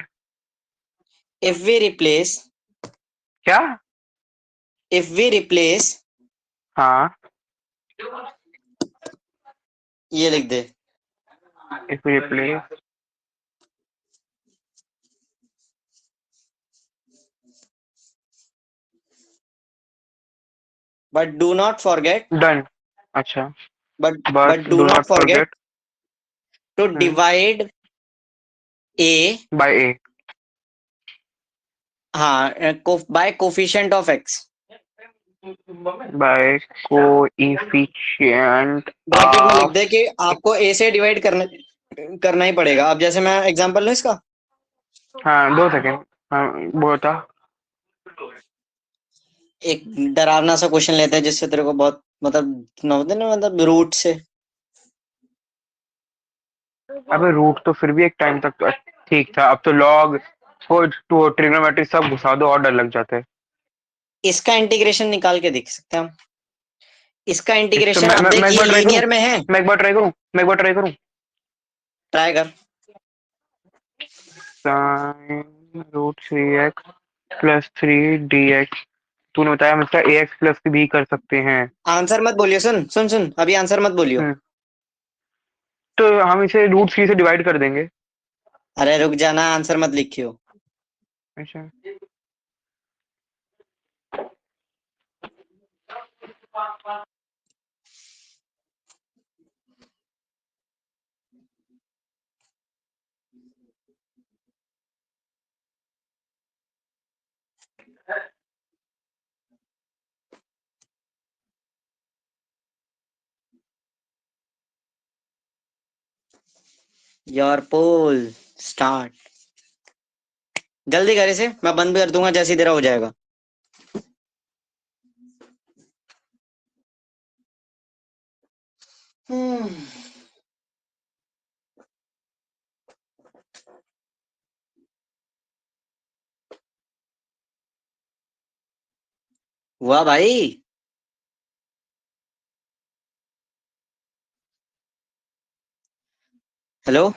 if we replace क्या? इफ वी रिप्लेस हाँ, ये लिख दे, if we replace। But do not forget done. अच्छा। But but but do do not not forget forget to divide A, by A. हाँ, by coefficient of X. By coefficient bracket में लिख of. दे कि आपको ए से डिवाइड करना ही पड़ेगा। अब जैसे मैं एग्जांपल लूं इसका, हाँ 2 सेकेंड। हाँ वो था। एक डरावना सा क्वेश्चन लेते हैं जिससे तेरे को बहुत मतलब ना होते ना, मतलब रूट से। अबे रूट तो फिर भी एक टाइम तक तो ठीक था, अब तो लॉग टू ट्रिग्नोमेट्री सब घुसा दो और डर लग जाता है। इसका इंटीग्रेशन निकाल के देख सकते हैं हम। इसका इसका इंटीग्रेशन अब देख, मैं एक ये बार ट्राई करूँ। लीनियर में है। मैं एक बार ट्राई करूँ। मैं एक बार ट्राई करूँ। ट्राई कर। Sine root 3x plus 3 dx। तूने बताया हम इसका ax प्लस भी कर सकते हैं। आंसर मत बोलियो, सुन सुन सुन, अभी आंसर मत बोलियो। हम्म, तो हम इसे रूट 3 से डिवाइड कर देंगे। अरे रुक जाना, आंसर मत लिखियो। अच्छा। Your pole start. जल्दी कर इसे, मैं बंद भी कर दूंगा जैसे ही तेरा हो जाएगा। हम्म। हुआ भाई। हेलो।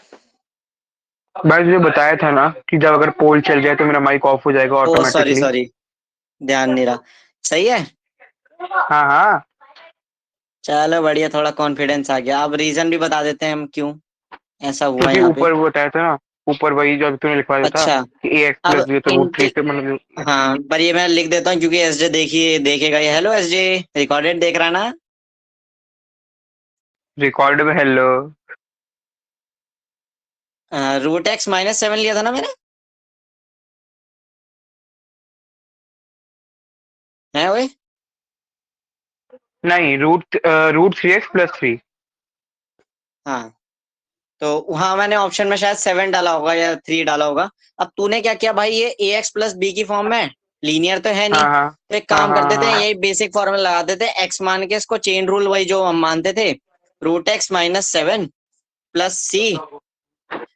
भाई तुझे बताया था ना कि जब अगर पोल चल जाए तो मेरा माइक ऑफ हो जाएगा ओ सॉरी ऑटोमेटिकली। सॉरी, ध्यान नहीं रहा। सही है। हाँ हाँ। चलो बढ़िया, थोड़ा कॉन्फिडेंस आ गया। अब रीजन भी बता देते हैं हम क्यों ऐसा हुआ क्योंकि यहाँ पे। ऊपर वो बताया था ना, ऊपर वही जो अभी तूने लिखवाया था अच्छा। कि ए एक्स अब प्लस बी, तो रूट थ्री इंटी से मतलब। हाँ, पर ये मैं लिख देता हूँ क्योंकि एसजे देखिए देखेगा ये। हेलो एसजे, रिकॉर्डेड देख रहा ना। रिकॉर्ड में हेलो। √x - 7 लिया था ना मैंने, है ओए। नहीं, रूट 3x प्लस 3। हाँ, तो वहां मैंने ऑप्शन में शायद 7 डाला होगा या 3 डाला होगा। अब तूने क्या किया भाई, ये ax + b की फॉर्म में, लीनियर तो है नहीं। हाँ हाँ तो एक हाँ काम हाँ करते थे, हाँ। यही बेसिक फॉर्मूला लगा देते, x मान के इसको चेन रूल वही जो हम मानते थे, √x - 7 plus c।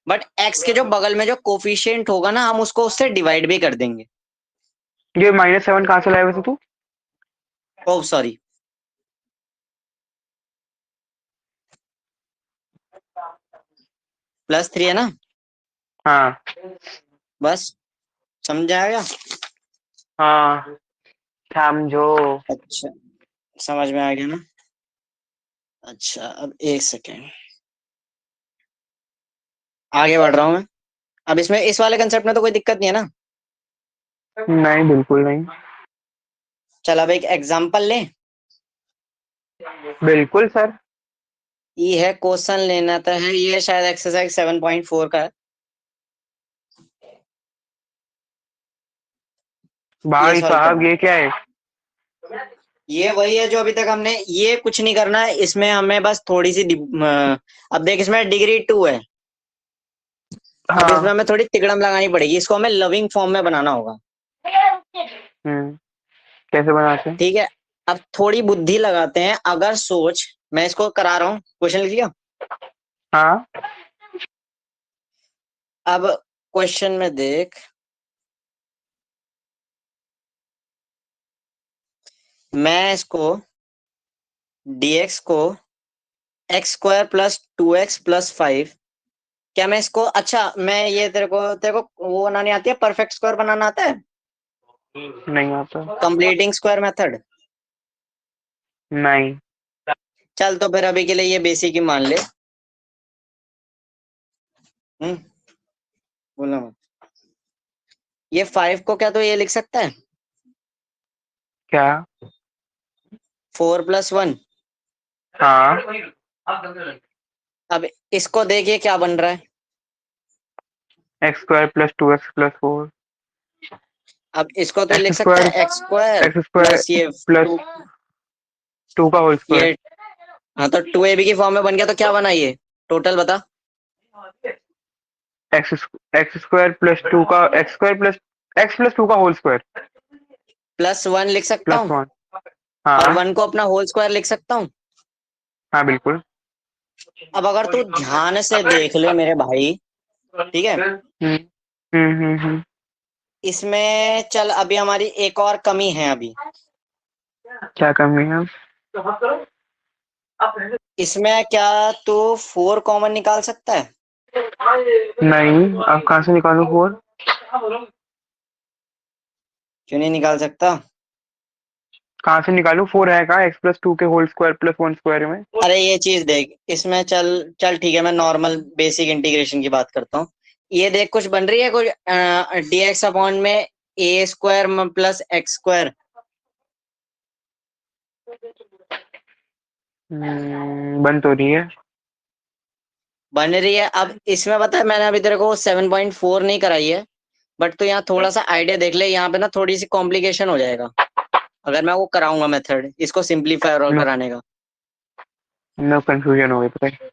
But x के जो बगल में जो कोफिशिएंट होगा ना, हम उसको उससे डिवाइड भी कर देंगे। ये -7 कहाँ से लाया वैसे तू? ओह सॉरी, +3 है ना? हाँ बस समझ आएगा। हाँ, समझो। अच्छा, समझ में आ गया ना? अच्छा, अब एक सेकेंड, आगे बढ़ रहा हूँ मैं। अब इसमें इस वाले कंसेप्ट में तो कोई दिक्कत नहीं है ना? नहीं, बिल्कुल नहीं। चल अब एक एग्जांपल ले। बिल्कुल सर। ये है क्वेश्चन लेना था है, ये शायद एक्सरसाइज 7.4 का है। ये भाई सॉल्व साहब करना। ये क्या है? ये वही है जो अभी तक हमने, ये कुछ नहीं करना है इसमें, हमें बस थोड़ी सी अब देख इसमें डिग्री 2 है। अब इसमें हाँ। हमें थोड़ी तिकड़म लगानी पड़ेगी, इसको हमें लविंग फॉर्म में बनाना होगा। कैसे बनाते हैं? ठीक है, अब थोड़ी बुद्धि लगाते हैं। अगर सोच, मैं इसको करा रहा हूँ, क्वेश्चन लिख लिया। हाँ। अब क्वेश्चन में देख, मैं इसको dx को x² + 2x + 5, क्या मैं इसको, अच्छा मैं ये तेरे को वो बनानी आती है, परफेक्ट स्क्वायर बनाना आता है, नहीं आता। Completing square method? नहीं। चल तो फिर अभी के लिए ये बेसिक ही मान ले। बोला मत। ये 5 को क्या तो ये लिख सकता है, क्या? 4 + 1। हाँ। अब इसको देखिए क्या बन रहा है। x² + 2x + 4। अब इसको तो लिख एक्स सकता स्क्वायर है x² एक्स स्क्वायर + ये प्लस 2, 2 का होल स्क्वायर। ये, हाँ तो 2ab की फॉर्म में बन गया, तो क्या बना ये, टोटल बता। एक्स एक्स स्क्वायर प्लस 2 का +1 लिख सकता हूँ, +1। और हाँ। 1 को अपना होल स्क्वायर लिख सकता हूँ। हाँ बिल्कुल। अब अगर तू ध्यान से देख ले मेरे भाई, ठीक है, हम्म। इसमें चल अभी हमारी एक और कमी है अभी। क्या कमी है? इसमें क्या तू 4 कॉमन निकाल सकता है? नहीं, अब कहाँ से निकालूं 4? क्यों नहीं निकाल सकता? कहाँ से निकालूं? 4 है कहाँ x+2 के होल स्क्वायर +1 स्क्वायर में? अरे ये चीज देख, इसमें चल चल ठीक है, मैं नॉर्मल बेसिक इंटीग्रेशन की बात करता हूँ। ये देख कुछ बन रही है कुछ, dx में a² + x²। बन तो रही है। बन रही है। अब इसमें बता, मैंने अभी तेरे को 7.4 नहीं कराई है, बट तो यहाँ थोड़ा सा आइडिया देख ले, यहाँ पे ना थोड़ी सी कॉम्प्लिकेशन हो जाएगा अगर मैं वो कराऊंगा मेथड इसको सिंप्लीफाई और नो, कराने का। नो कंफ्यूजन हो गई, पता है।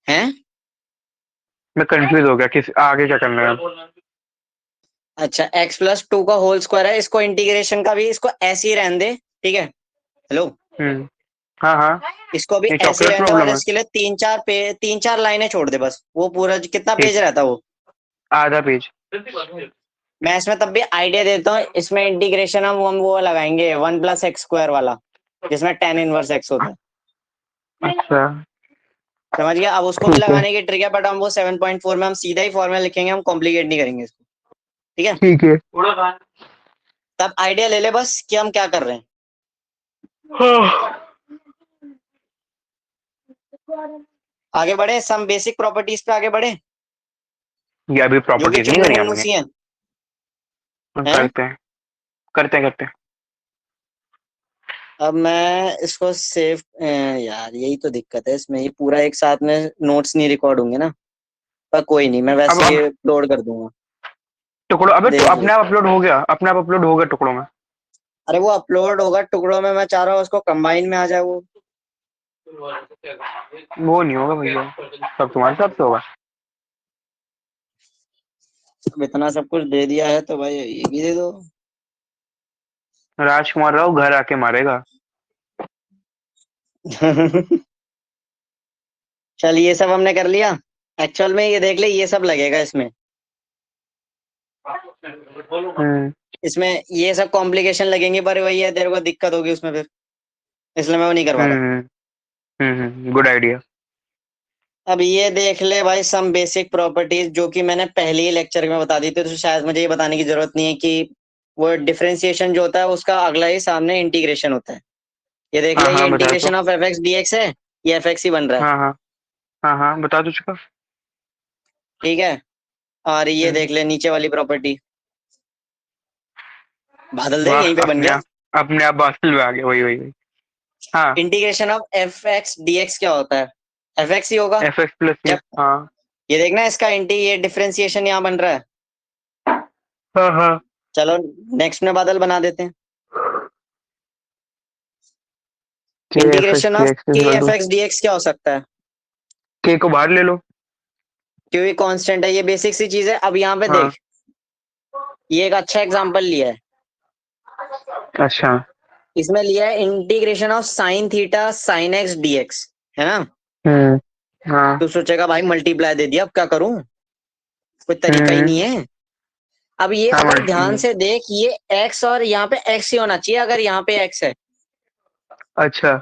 है? मैं कंफ्यूज हो गया किस आगे क्या करना है अब। अच्छा, x + 2 का होल स्क्वायर है, इसको इंटीग्रेशन का भी इसको ऐसे ही रहने दे, ठीक है। हेलो, हम्म। हाँ हाँ। इसको भी ये ऐसे ही चॉकलेट रहने दे, और प्रॉब्लम है। इसके लिए 3-4 लाइनें छोड़ दे बस, वो पूरा कितना ठीक। पेज रहता है वो। आधा पेज। मैं इसमें तब भी आइडिया देता हूँ, इसमें इंटीग्रेशन हम वो लगाएंगे 1 + x² वाला, जिसमें tan−1x होता है। अच्छा। समझ गया? अब उसको भी ठीक है। लगाने की ट्रिक है, बट हम वो 7.4 में हम सीधा ही फॉर्मूला लिखेंगे, हम कॉम्प्लिकेट नहीं करेंगे इसको। ठीक है, ठीक है। तब आइडिया ले ले बस कि हम क्या कर रहे हैं। हाँ। आगे बढ़े, सम बेसिक प्रॉपर्टीज पे आगे बढ़े, ये अभी जो कि प्रॉपर्टीज नहीं चुन्नू करी मुन्नू हमने। सी है। हैं? करते हैं, करते हैं। अब मैं इसको सेव, यार यही तो दिक्कत है इसमें, ये पूरा एक साथ में नोट्स नहीं रिकॉर्ड होंगे ना, पर कोई नहीं, मैं अब वैसे ही अब अपलोड कर दूंगा। टुकड़ों, अबे तो देख ले, अपने आप अपलोड हो गया, अपने आप अपलोड हो गया टुकड़ों में। अरे वो अपलोड होगा टुकड़ों में, मैं चाह रहा हूँ उसको कंबाइन में आ जाए वो। वो नहीं होगा भैया, सब तुम्हारे हिसाब से होगा। अब इतना सब कुछ दे दिया है तो भाई ये भी दे दो। राजकुमार राव घर आके मारेगा। चल ये सब हमने कर लिया। एक्चुअल में ये देख ले, ये सब लगेगा इसमें। हम्म। इसमें ये सब कॉम्प्लिकेशन लगेंगे, पर वही है, तेरे को दिक्कत होगी उसमें फिर, इसलिए मैं वो नहीं करवा रहा। Good idea. अब ये देख ले भाई, सम बेसिक प्रॉपर्टीज जो कि मैंने पहले ही लेक्चर में बता दी थी, तो शायद मुझे ये बताने की जरूरत नहीं है कि वो डिफरेंशिएशन जो होता है उसका अगला ही सामने इंटीग्रेशन होता है। ये देख हाँ ले, ये हाँ बता तो। Integration of f x D x है, ये एफ एक्स ही बन रहा है। हाँ हाँ हाँ हाँ बता तो चुका। ठीक है। और ये हम्म। देख ले नीचे वाली प्रॉपर्टी, बादल देख वाह यहीं पे बन गया। अपने आप बादल में आ गया, वही वही वही। हाँ। Integration of f x D x क्या होता है? एफ एक्स ही होगा। एफ एक्स प्लस ये। जब हाँ ये देखना, इसका इंटी ये डिफरेंशिएशन यहाँ बन रहा है। हाँ हाँ। चलो नेक्स्ट में बादल बना देते हैं। के F X integration D of X के equal F to X D x क्या हो सकता है? के को बाहर ले लो। क्योंकि कांस्टेंट है, ये बेसिक सी चीज है। अब यहाँ पे हाँ। देख, ये एक अच्छा एग्जांपल लिया है। अच्छा। इसमें लिया है integration of sine theta sine x D x, है ना? हम्म। हाँ। तू सोचेगा भाई मल्टीप्लाई दे दिया, अब क्या करूं, कोई तरीका ही हम्म। नहीं है। अब ये हाँ अगर ध्यान मल्टी। से देख, ये एक्स और यहाँ पे एक्स ही होना चाहिए, अगर यहाँ पे एक्स है। अच्छा।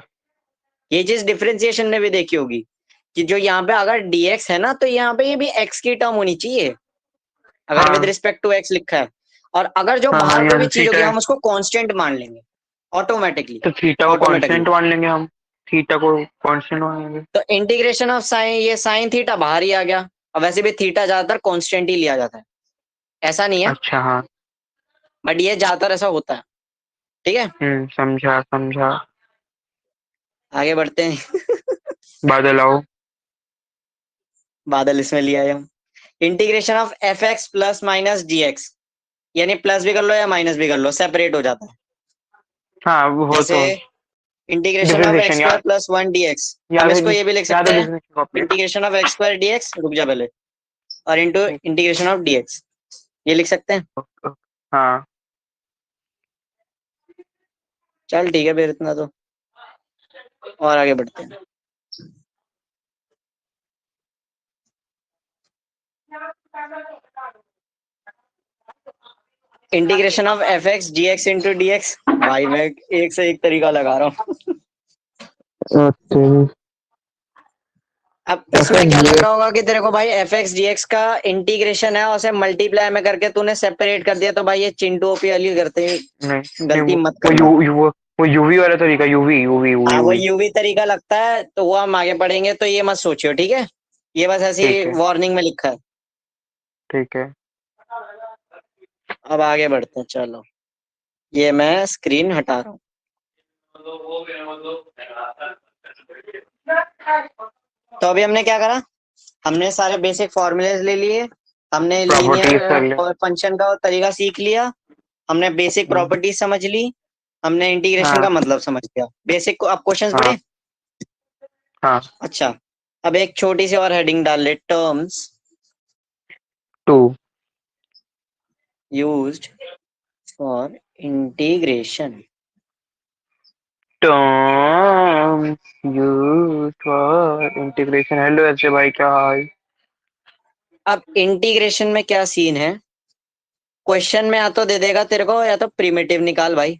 ये चीज डिफरेंशिएशन में भी देखी होगी कि जो यहाँ पे अगर dx है ना, तो यहाँ पे ये भी x की टर्म होनी चाहिए, अगर विद हाँ रिस्पेक्ट टू x लिखा है। और अगर जो हाँ हाँ बाहर कोई यहाँ भी से चीज होगी, थीटा है। हम उसको कांस्टेंट मान लेंगे ऑटोमेटिकली। तो थीटा को ऑटोमेटिकली कांस्टेंट मान लेंगे हम। थीटा को कांस्टेंट मान लेंगे। तो इंटीग्रेशन ऑफ साइन, ये साइन थीटा बाहर ही आ गया। और वैसे भी थीटा ज्यादातर कांस्टेंट ही लिया जाता है, ऐसा नहीं है, अच्छा हाँ। बट ये ज्यादातर ऐसा होता है। ठीक है, समझा समझा। आगे बढ़ते हैं। बादल आओ। बादल इसमें लिया है हम। Integration of f x plus minus D x, यानी प्लस भी कर लो या माइनस भी कर लो, सेपरेट हो जाता है। हाँ वो हो जैसे तो। Integration of x differentiation square याद। प्लस वन डी एक्स, हम याद है। इसको ये भी लिख याद सकते है हैं, differentiation copy. Integration of x square D x, रुक जा पहले, और into integration of D x, ये लिख सकते हैं। हाँ। चल ठीक है फिर, इतना तो, और आगे बढ़ते हैं। Integration of f x g x into d x, भाई मैं एक से एक तरीका लगा रहा हूँ। ओके। अब इसमें क्या लग रहा होगा कि तेरे को भाई एफ एक्स जी एक्स का इंटीग्रेशन है और उसे मल्टीप्लाई में करके तूने सेपरेट कर दिया, तो भाई ये चिंटू ओपी वाली करते नहीं नहीं गलती मत वो करना। वो यूवी वाला तरीका, यूवी यूवी यूवी हाँ वो यूवी। यूवी तरीका लगता है, तो वो हम आगे पढ़ेंगे, तो ये मत सोचियो, ठीक है? ये बस ठीक ऐसी है। वार्निंग में लिखा है। ठीक है। अब आगे बढ़ते हैं, चलो ये मैं स्क्रीन हटा रहा हूँ। तो अभी हमने क्या करा, हमने सारे बेसिक फॉर्मूलेज ले लिए, हमने प्रॉपर्टीज कर लीनियर ले। और फंक्शन का तरीका सीख लिया, हमने बेसिक हम्म, प्रॉपर्टीज समझ ली, हमने इंटीग्रेशन का हाँ मतलब समझ लिया। बेसिक को अब क्वेश्चंस हाँ पढ़े। हाँ। अच्छा, अब एक छोटी सी और हेडिंग डाल ले, terms to. Used for integration. Terms used for integration. Hello ऐसे भाई, क्या हाल। अब इंटीग्रेशन में क्या सीन है, क्वेश्चन में या तो दे देगा तेरे को, या तो प्रिमिटिव निकाल भाई,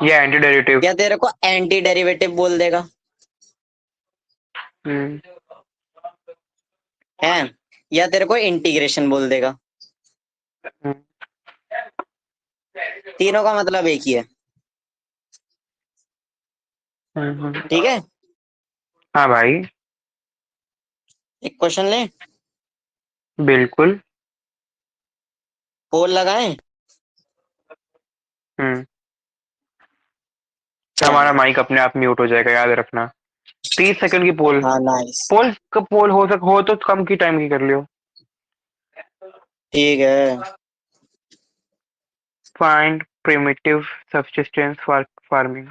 ये एंटी डेरिवेटिव। या तेरे को एंटी डेरिवेटिव बोल देगा, हम्म। है, या तेरे को इंटीग्रेशन बोल देगा। हम्म, तीनों का मतलब एक ही है। ठीक है, हाँ भाई। एक क्वेश्चन ले, बिल्कुल। पोल लगाएं। हम्म। हमारा चल, माइक अपने आप म्यूट हो जाएगा, याद रखना। 30 सेकंड की पोल। हाँ नाइस, पोल का पोल हो तो कम की टाइम की कर लियो। ठीक है। Find primitive subsistence for farming.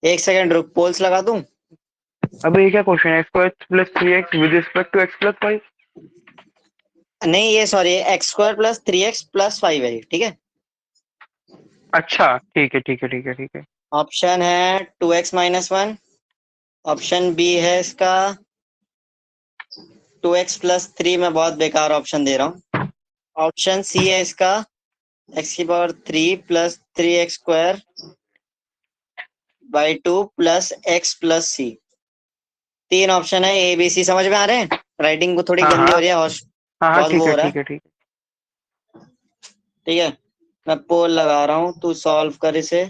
एक सेकंड रुक, पोल्स लगा दूं। अब ये क्या क्वेश्चन है, x plus 3x with respect to x plus 5। नहीं, ये sorry, x square plus 3x plus 5 है, ठीक है। अच्छा ठीक है ठीक है ठीक है ठीक है। ऑप्शन है 2x-1। ऑप्शन बी है इसका 2x+3। मैं बहुत बेकार ऑप्शन दे रहा हूँ। ऑप्शन सी है इसका x³ 3 + 3x² by 2 plus x+c। तीन ऑप्शन है, ए बी सी। समझ में आ रहे हैं? राइटिंग को थोड़ी हाँ गंदी हो हाँ रही है और हाँ हाँ बहुत ठीक वो है हो रहा ठीक है। है ठीक है। ठीक है, मैं पोल लगा रहा हूँ, तू सॉल्व कर इसे।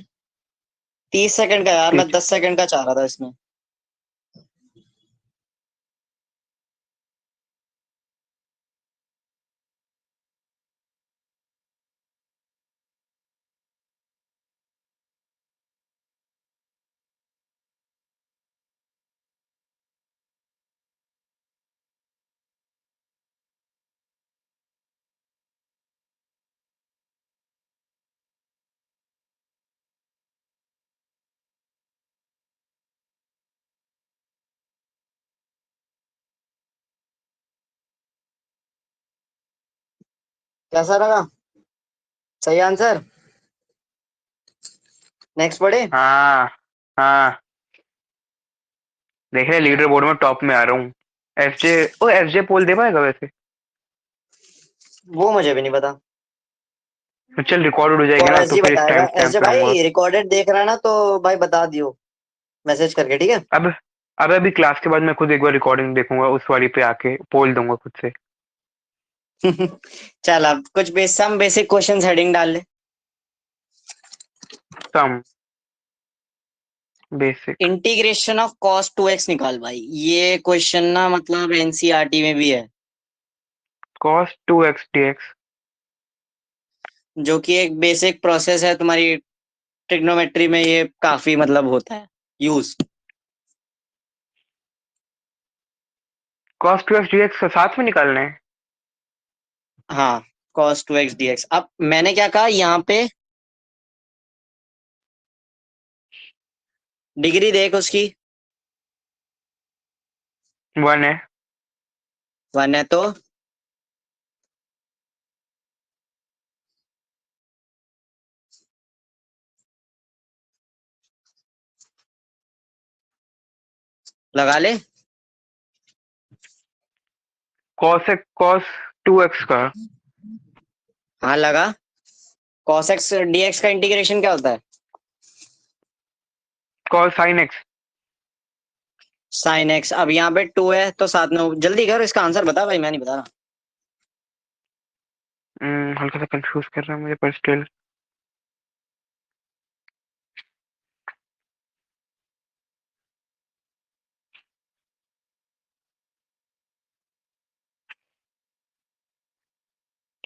30 सेकंड का यार, मैं ठीक 10 सेकंड का चाह रहा था इसमें। कैसा लगा? सही आंसर। नेक्स्ट पढ़े। हाँ हाँ। देख रहे लीडर बोर्ड में टॉप में आ रहा हूँ। एफजे। ओ एफजे पोल दे पाएगा वैसे? वो मुझे भी नहीं पता। तो चल रिकॉर्ड हो वो जाएगी ना, तो एसजी फिर इस बताएगा। टाइम एसजे स्टैम्प लाऊंगा। भाई रिकॉर्डेड देख रहा है ना, तो भाई बता दियो मैसेज करके, ठीक है। अब अब अभी क्लास के बाद मैं खुद एक बार रिकॉर्डिंग देखूंगा, उस वाली पे आके पोल दूंगा खुद से। चल अब कुछ सम बेसिक क्वेश्चंस हेडिंग डाल ले। Some basic. Integration of cos 2x निकाल भाई। ये क्वेश्चन ना मतलब एनसीईआरटी में भी है। Cos 2x dx। जो कि एक बेसिक प्रोसेस है तुम्हारी ट्रिग्नोमेट्री में, ये काफी मतलब होता है यूज। कॉस 2x dx साथ में निकालना है? हाँ, cos 2x dx। अब मैंने क्या कहा यहाँ पे, डिग्री देख उसकी। 1 है। 1 है तो लगा ले। कॉस 2x का। हाँ लगा। cos x dx का इंटीग्रेशन क्या होता है? Cos sine x. sin x। अब यहाँ पे 2 है तो साथ में जल्दी कर, इसका आंसर बता भाई, मैं नहीं बता रहा। हल्का सा कंफ्यूज कर रहा है मुझे पर स्टिल।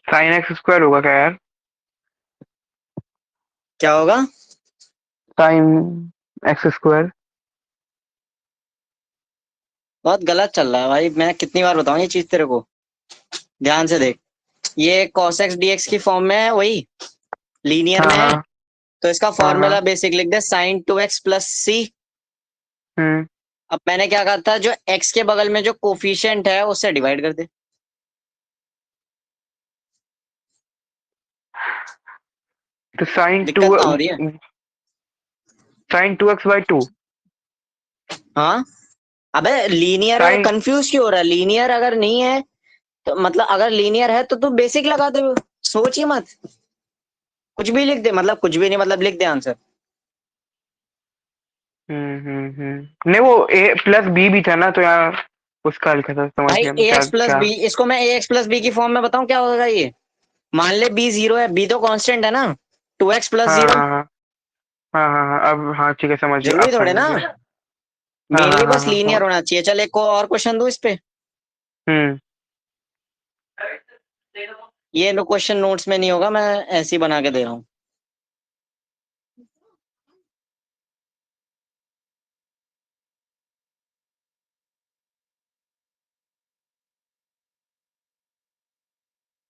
साइन एक्स स्क्वायर होगा क्या यार? क्या होगा? Sine x square. बहुत गलत चल रहा है भाई, मैं कितनी बार बताऊं ये चीज तेरे को। ध्यान से देख, ये cos x dx की फॉर्म में है, वही लीनियर हाँ में है। हाँ तो इसका हाँ फॉर्मूला हाँ। बेसिक लिख दे, sin 2x+c। हम्म। अब मैंने क्या कहा था, जो x के बगल में जो कोफिशिएंट है उससे डिवाइड कर दे। तो साइन टू दिक्कत ना हो रही है? Sign 2x/2। हाँ। अबे लीनियर है, साइन। कंफ्यूज क्यों हो रहा है? लीनियर अगर नहीं है तो मतलब, अगर लीनियर है तो तू बेसिक लगा दे। सोच ही मत, कुछ भी लिख दे, मतलब कुछ भी नहीं, मतलब लिख दे आंसर। नहीं वो ए प्लस बी भी था ना, तो यहाँ उसका हल्का था, समझ भाई गया मैं ए क्या एक्स प्लस क्या। बी, इसको मैं ए एक्स प्लस बी की फॉर्म में बताऊं क्या होगा ये। मान ले बी जीरो है, बी तो कांस्टेंट है ना, 2x+0। हाँ हाँ हाँ हाँ हाँ हाँ, अब हाँ ठीक है समझ गया, अब जरूरी थोड़े समझ ना, गया। हाँ हाँ मेनली हाँ बस हाँ लीनियर समझ। होना चाहिए। चल एक को और क्वेश्चन दूं इस पे। हम्म। ये क्वेश्चन नोट्स में नहीं होगा, मैं ऐसे ही बना के दे रहा हूँ।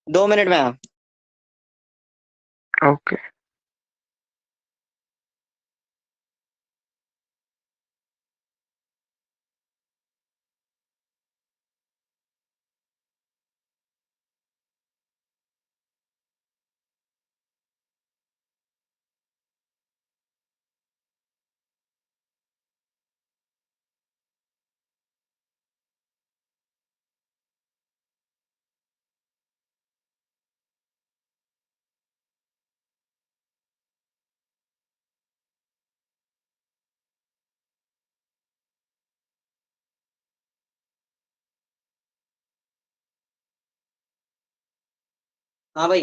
दो मिनट में आ। ओके। हाँ भाई,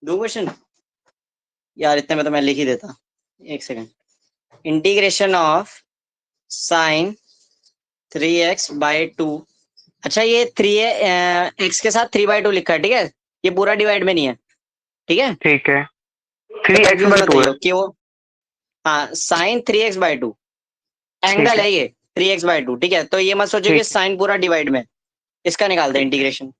दो क्वेश्चन। यार इतने में तो मैं लिख ही देता। एक second. Integration of sine 3x/2। अच्छा, ये थ्री एक्स के साथ 3/2 लिखा है, ठीक है। ये पूरा डिवाइड में नहीं है, ठीक है। ठीक है, तो 3x कंफ्यूज बाई मत टू है। होइए कि वो, हाँ, साइन 3x/2 ठीक एंगल है, है ये। 3x/2, ठीक है। तो ये मत सोचो कि ठीक है, साइन पूरा डिवाइड में है। इसका निकाल दे ठीक है। इंटीग्रेशन।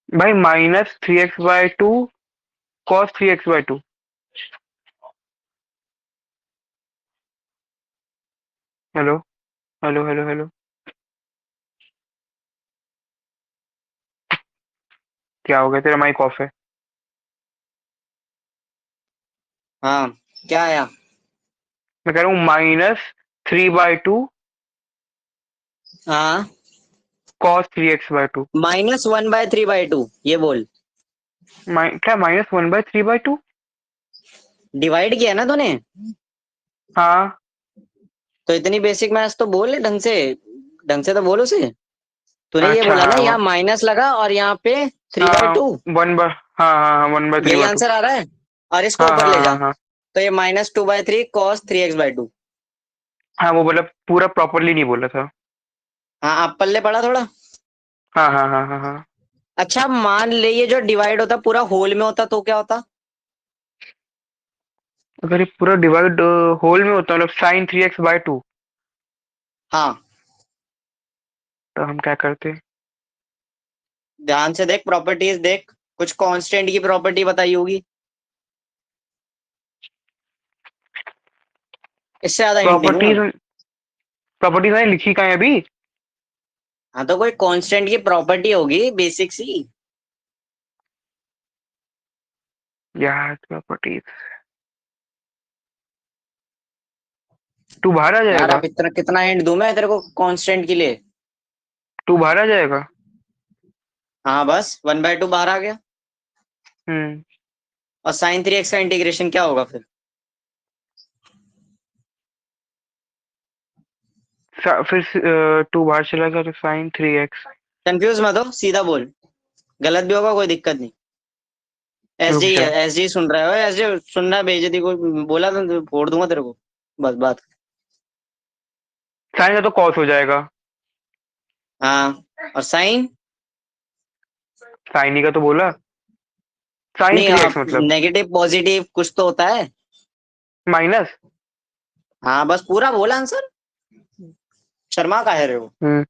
भाई -3x/2 cos 3x/2। Hello, hello, hello, hello. क्या हो गया, तेरा माइक ऑफ है। हाँ, क्या आया? मैं कह रहा हूँ -3/2 हाँ, cos 3x/2। -1/3/2 ये बोल। क्या -1/3/2? डिवाइड किया ना तूने? हाँ, तो इतनी बेसिक मैथ्स तो बोल ले ढंग से। ढंग से तो बोल उसे। तूने ये अच्छा, बोला ना, यहाँ हाँ, माइनस लगा और यहाँ पे थ्री बाई हाँ, टू 1/, हाँ, हाँ, हाँ, 1/3 यही बाई टू। आंसर आ रहा है। और इसको हाँ, ऊपर हाँ, ले जा। हाँ, हाँ। तो ये -2/3 cos 3x/2। हाँ, वो मतलब पूरा प्रॉपरली नहीं बोला था। हाँ, आप पल्ले पड़ा थोड़ा। हाँ, हाँ, हाँ, हाँ, हाँ। अच्छा, मान ले ये जो डिवाइड होता पूरा होल में होता तो क्या होता? अगर ये पूरा डिवाइड होल में होता, मतलब sin 3x/2, हाँ, तो हम क्या करते? ध्यान से देख, प्रॉपर्टीज देख। कुछ कांस्टेंट की प्रॉपर्टी बताई होगी। इससे ज्यादा हिंट नहीं दूंगा। प्रॉपर्टीज, प्रॉपर्टीज मैंने लिखी कहाँ है अभी? हाँ, तो कोई कांस्टेंट की प्रॉपर्टी होगी बेसिक सी। यार प्रॉपर्टीज, तू बाहर आ यार जाएगा। अब इतना कितना हिंट दूं मैं तेरे को कांस्टेंट के लिए? तू बाहर आ जाएगा। हाँ, बस 1/2 बाहर आ गया। हम्म। और sin 3x का इंटीग्रेशन क्या होगा फिर? फिर 2 बाहर चला गया तो sin 3x। कंफ्यूज मत हो, सीधा बोल। गलत भी होगा कोई दिक्कत नहीं। एस रुक जी है, जा। एस जी सुन रहा है, एस जी सुन रहा है, बेइज्जती को बोला तो फोड़ दूंगा तेरे को। बस बात। sin का तो cos हो जाएगा। हाँ, और साइन? sin ही का तो बोला, sin नहीं, थ्री आप एक्स मतलब नेगेटिव पॉजिटिव कुछ तो होता है। माइनस। हाँ, बस पूरा बोला आंसर। शर्मा का है रे वो। हम्म,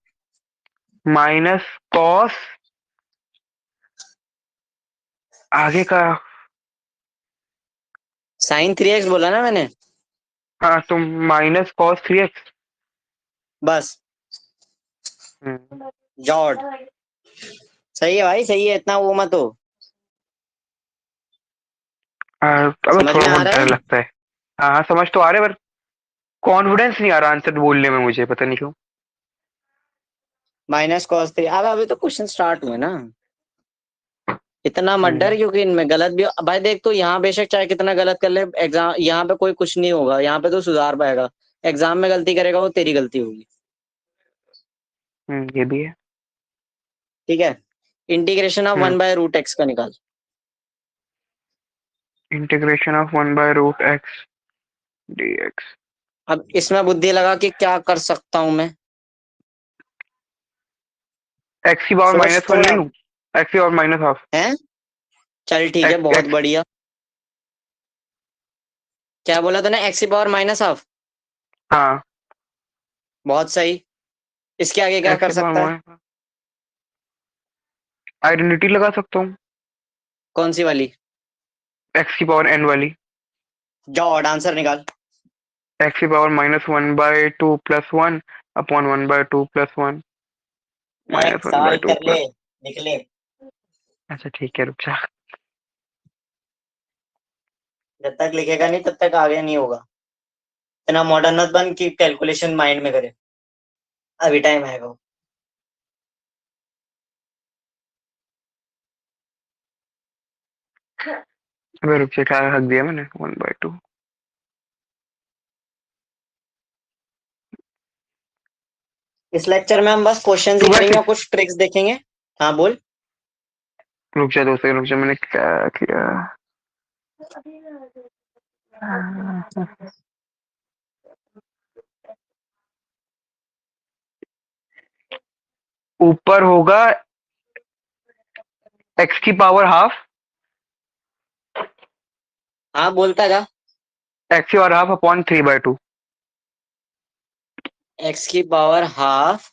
माइनस कॉस, आगे का। sin 3x बोला ना मैंने। हाँ, तो -cos 3x। बस। हम्म। जॉर्ड। सही है भाई, सही है, इतना वो मत हो। अबे समझ थोड़ा में आ बहुत रहा डर है? लगता है। हाँ, हाँ, समझ तो आ रहा है, पर कॉन्फिडेंस नहीं आ रहा आंसर बोलने में, मुझे पता नहीं क्यों। -cos 3। अब अभी तो क्वेश्चन स्टार्ट हुए ना। इतना मत डर, हम्म। क्योंकि इनमें गलत भी भाई देख, तो यहाँ बेशक चाहे कितना गलत कर ले, एग्जाम यहाँ पे कोई कुछ नहीं होगा, यहाँ पे तो सुधार पाएगा। एग्जाम में गलती करेगा वो तेरी गलती होगी। ये भी है। ठीक है। Integration of hmm. 1/√x का निकाल। Integration of 1/√x dx। अब इसमें बुद्धि लगा कि क्या कर सकता हूं मैं। एक्स की पावर सोच -1 ले थोड़ा। लूं? एक्स की पावर -12। है। चल ठीक है, एक्स बहुत एक्स बढ़िया। क्या बोला तूने, x⁻⁻? हाँ, बहुत सही। इसके आगे क्या एक्स कर की सकता है? पावर, आइडेंटिटी लगा सकता हूँ। कौन सी वाली? एक्स की पावर n वाली। जाओ और आंसर निकाल। एक्स की power -1/2 + 1 upon 1/2 + 1 -1 by solve two कर ले, प्लस। लिख ले। अच्छा, ठीक है, रुक जा। जब तक लिखेगा नहीं तब तक आगे नहीं होगा। इतना मॉडर्न मत बन कि कैलकुलेशन माइंड में करे। अभी टाइम आएगा। अबे रुक जा, क्या हक दिया मैंने 1/2। इस लेक्चर में हम बस क्वेश्चन ही टू बाई करेंगे और सिक्स कुछ ट्रिक्स देखेंगे। हाँ बोल। रुक जा 2 सेकंड, रुक जा, मैंने क्या किया। ऊपर होगा x की पावर हाफ, हाँ बोलता जा। x की पावर हाफ अपॉन 3/2। एक्स की पावर हाफ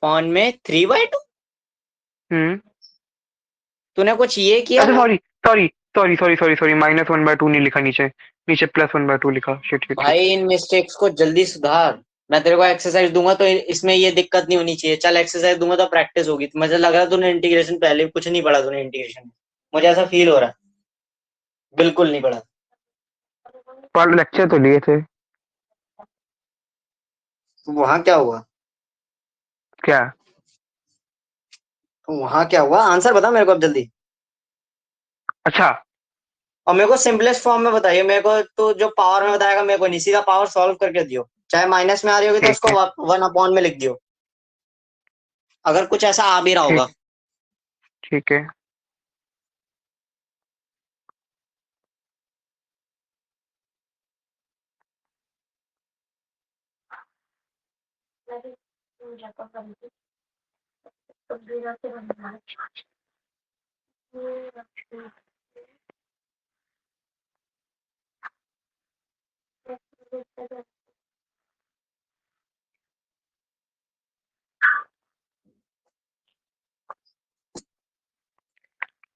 पॉन में 3/2। हम्म। तूने कुछ ये किया। अच्छा sorry sorry sorry sorry sorry sorry, -1/2 नहीं लिखा नीचे, नीचे +1/2 लिखा। Shit shit shit. भाई इन मिस्टेक्स को जल्दी सुधार। मैं तेरे को एक्सरसाइज दूंगा तो इसमें ये दिक्कत नहीं होनी चाहिए। चल एक्सरसाइज दूंगा तो प्रैक्टिस होगी। मुझे लग रहा है तूने इंटीग्रेशन पहले कुछ नहीं पढ़ा तूने इंटीग्रेशन। मुझे ऐसा फील हो रहा है। बिल्कुल नहीं पढ़ा। पर लेक्चर तो लिए थे। वहां क्या हुआ। क्या? वहां क्या हुआ आंसर बता मेरे को अब जल्दी। अच्छा। और मेरे को सिंपलेस्ट फॉर्म में बताइए। मेरे को तो जो पावर में बताएगा मेरे को नहीं, सीधा पावर सॉल्व करके दियो। चाहे माइनस में आ रही होगी तो ठीक उसको है। 1 अपॉन में लिख दियो। अगर कुछ ऐसा आ भी रहा होगा। ठीक। ठीक है।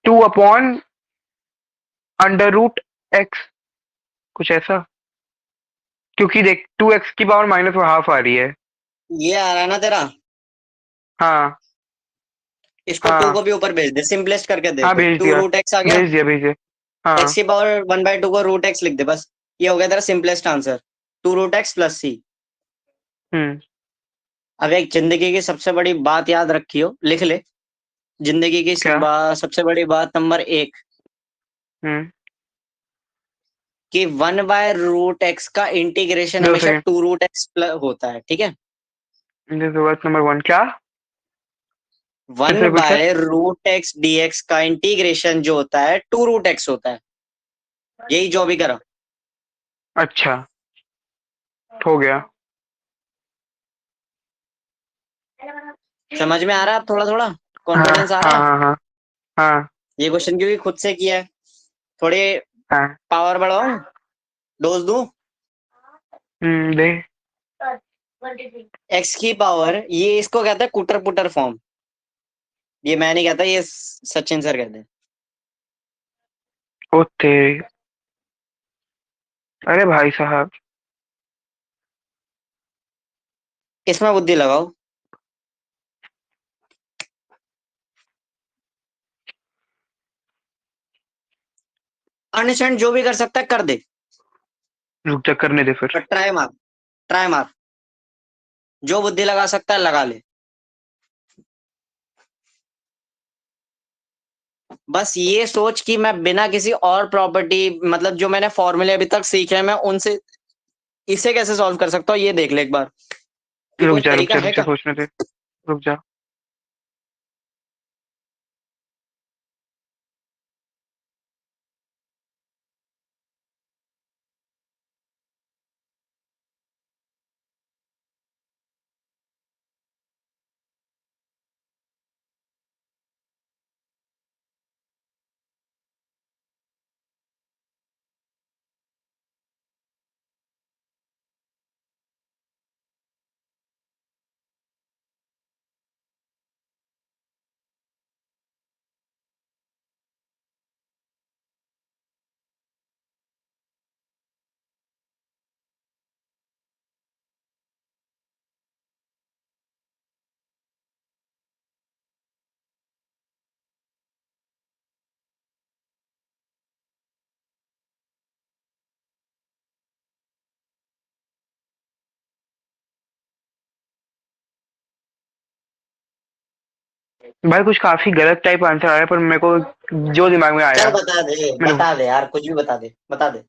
टू अपॉन √x, कुछ ऐसा। क्योंकि देख 2x की पावर -1/2 आ रही है। ये आ रहा है ना तेरा। हाँ। इसको टू को हाँ। भी ऊपर भेज दे, सिंपलेस्ट करके दे हाँ दे। भेज टू दिया। रूट एक्स आ गया। भेज दिया भेज दिया। एक्स हाँ। की पावर 1/2 को रूट एक्स लिख दे बस। ये हो गया तेरा सिंपलेस्ट आंसर। 2√x + c। हम्म। अब एक जिंदगी की सबसे बड़ी बात याद रखियो, लिख ले। जिंदगी की क्या? सबसे बड़ी बात नंबर 1 हम्म। कि 1/√x का इंटीग्रेशन दो हमेशा सेकंड। 2√x होता है, ठीक है। वर्ड नंबर 1 क्या? फिर वन से रिपीट कर। By root x D x का इंटीग्रेशन जो होता है 2√x होता है। यही जो भी करा। अच्छा, हो गया। समझ में आ रहा है अब थोड़ा थोड़ा। हाँ कॉन्फिडेंस आ रहा हाँ है। हाँ हाँ। हाँ। ये क्वेश्चन क्योंकि खुद से किया है। थोड़ी हाँ। पावर बढ़ाऊं, डोज दूं। दे। एक्स की पावर, ये इसको कहता है कुटर पुटर फॉर्म। ये मैं नहीं कहता, ये सचिन सर कहते हैं। ओ तेरी। अरे भाई साहब। इसमें बुद्धि लगाओ। अंडरस्टैंड जो भी कर सकता है कर दे। रुक जा, करने दे फिर। पर ट्राई मार। ट्राई मार। जो बुद्धि लगा सकता है लगा ले। बस ये सोच कि मैं बिना किसी और प्रॉपर्टी, मतलब जो मैंने फॉर्मूले अभी तक सीखे हैं मैं उनसे इसे कैसे सॉल्व कर सकता हूँ ये देख ले एक बार। कि रुक कोई जा रुक तरीका जा है रुक जा, क्या। सोचने दे। रुक जा। भाई कुछ काफी गलत टाइप आंसर आ रहा है, पर मेरे को जो दिमाग में चल आया मैंने। बता दे यार, कुछ भी बता दे, बता दे।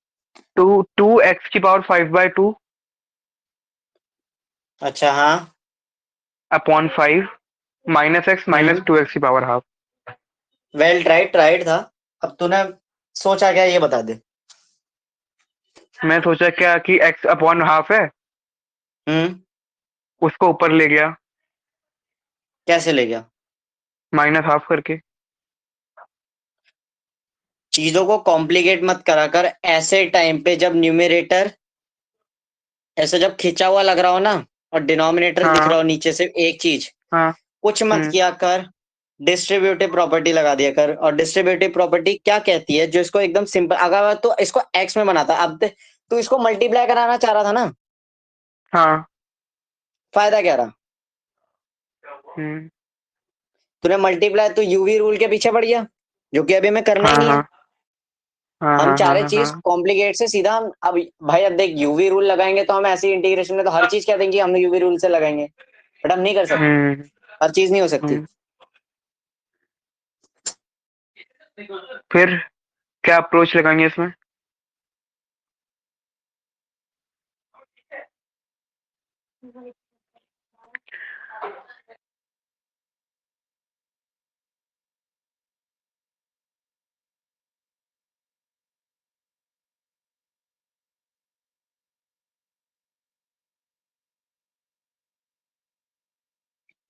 टू टू एक्स की पावर 5/2 अच्छा हाँ। अपॉन 5 माइनस एक्स माइनस हम्म। 2x की power half. Well right, right था। अब तूने सोचा क्या, ये बता दे। मैं सोचा क्या कि x अपॉन हाफ है, हम्म। उसको ऊपर ले गया कैसे ले गया? माइनस हाफ करके। चीजों को कॉम्प्लिकेट मत करा कर ऐसे टाइम पे, जब न्यूमरेटर ऐसे जब खिंचा हुआ लग रहा हो ना, और डिनोमिनेटर दिख रहा हाँ हो नीचे से एक चीज, हाँ। कुछ मत हम्म। किया कर। डिस्ट्रीब्यूटिव प्रॉपर्टी लगा दिया कर। और डिस्ट्रीब्यूटिव प्रॉपर्टी क्या कहती है, जो इसको एकदम सिंपल, अगर तो इसको एक्स में बनाता, अब तू इसको मल्टीप्लाई कराना चाह रहा था ना, हाँ। फायदा क्या रहा? हम्म। तूने मल्टीप्लाई तो यूवी रूल के पीछे पड़ गया, जो कि अभी मैं करना ही हाँ नहीं है। हाँ हाँ हम हाँ चाह हाँ रहे हाँ चीज हाँ। कॉम्प्लिकेट से सीधा अब भाई अब देख, यूवी रूल लगाएंगे तो हम ऐसी इंटीग्रेशन में तो हर चीज कह देंगे हम यूवी रूल से लगाएंगे, बट हम नहीं कर सकते। हम्म। हर चीज नहीं हो सकती। हम्म। फिर क्या अप्रोच लगाएंगे इसमें?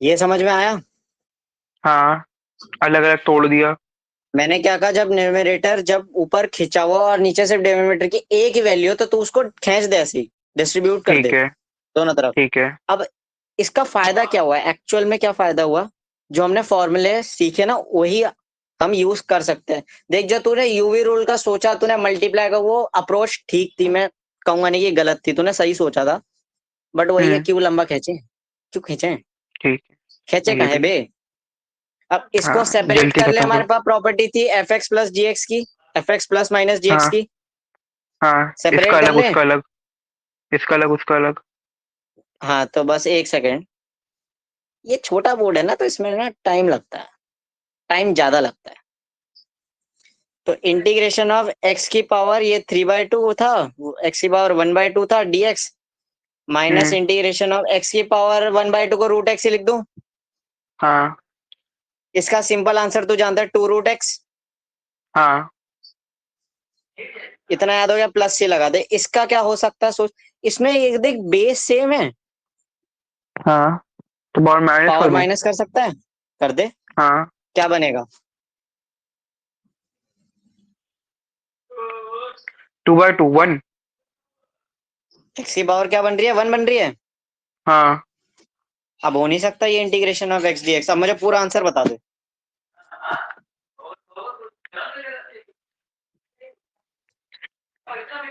ये समझ में आया? हाँ, अलग अलग तोड़ दिया। मैंने क्या कहा, जब न्यूमरेटर जब ऊपर खिंचा हुआ और नीचे सिर्फ डिनोमिनेटर की एक ही वैल्यू हो, तो तू उसको खींच दे, ऐसे डिस्ट्रीब्यूट कर ठीक दे है। दोनों तरफ। ठीक है। अब इसका फायदा क्या हुआ, एक्चुअल में क्या फायदा हुआ? जो हमने फॉर्मूले सीखे ना, वही हम यूज कर सकते हैं। देख, जो तूने यूवी रूल का सोचा, तूने मल्टीप्लाई का, वो अप्रोच ठीक थी, मैं कहूंगा नहीं कि गलत थी, तूने सही सोचा था। बट वही है, हम्म। क्यों लंबा खींचे, क्यों खींचे? ठीक खींचे है, ये कहाँ है भी। बे? अब इसको हाँ, सेपरेट जल्दी कर ले, खत्म हमारे करो। पास प्रॉपर्टी थी एफ एक्स प्लस जी एक्स की, एफ एक्स प्लस माइनस जी एक्स हाँ की। हाँ, इसका सेपरेट कर अलग ले। उसका अलग, इसका अलग उसका अलग। हाँ तो बस एक सेकेंड, ये छोटा बोर्ड है ना, तो इसमें ना टाइम लगता है, टाइम ज्यादा लगता है। तो इंटीग्रेशन ऑफ एक्स की पावर ये 3/2 था, एक्स की पावर 1/2 था dx, minus hmm. Integration of X की पावर 1/2 को रूट एक्स ही लिख दूं। हाँ इसका सिंपल आंसर तू जानता है, 2√x। हाँ इतना याद हो गया, प्लस से लगा दे। इसका क्या हो सकता है सोच, इसमें एक देख बेस सेम है, हाँ, तो बार माइनस पावर कर दूं? माइनस कर सकता है, कर दे। हाँ। क्या बनेगा? 2/2 1। एक्स की पावर क्या बन रही है, 1 बन रही है। हाँ, अब हो नहीं सकता ये इंटीग्रेशन ऑफ एक्स dx। अब मुझे पूरा आंसर बता दे।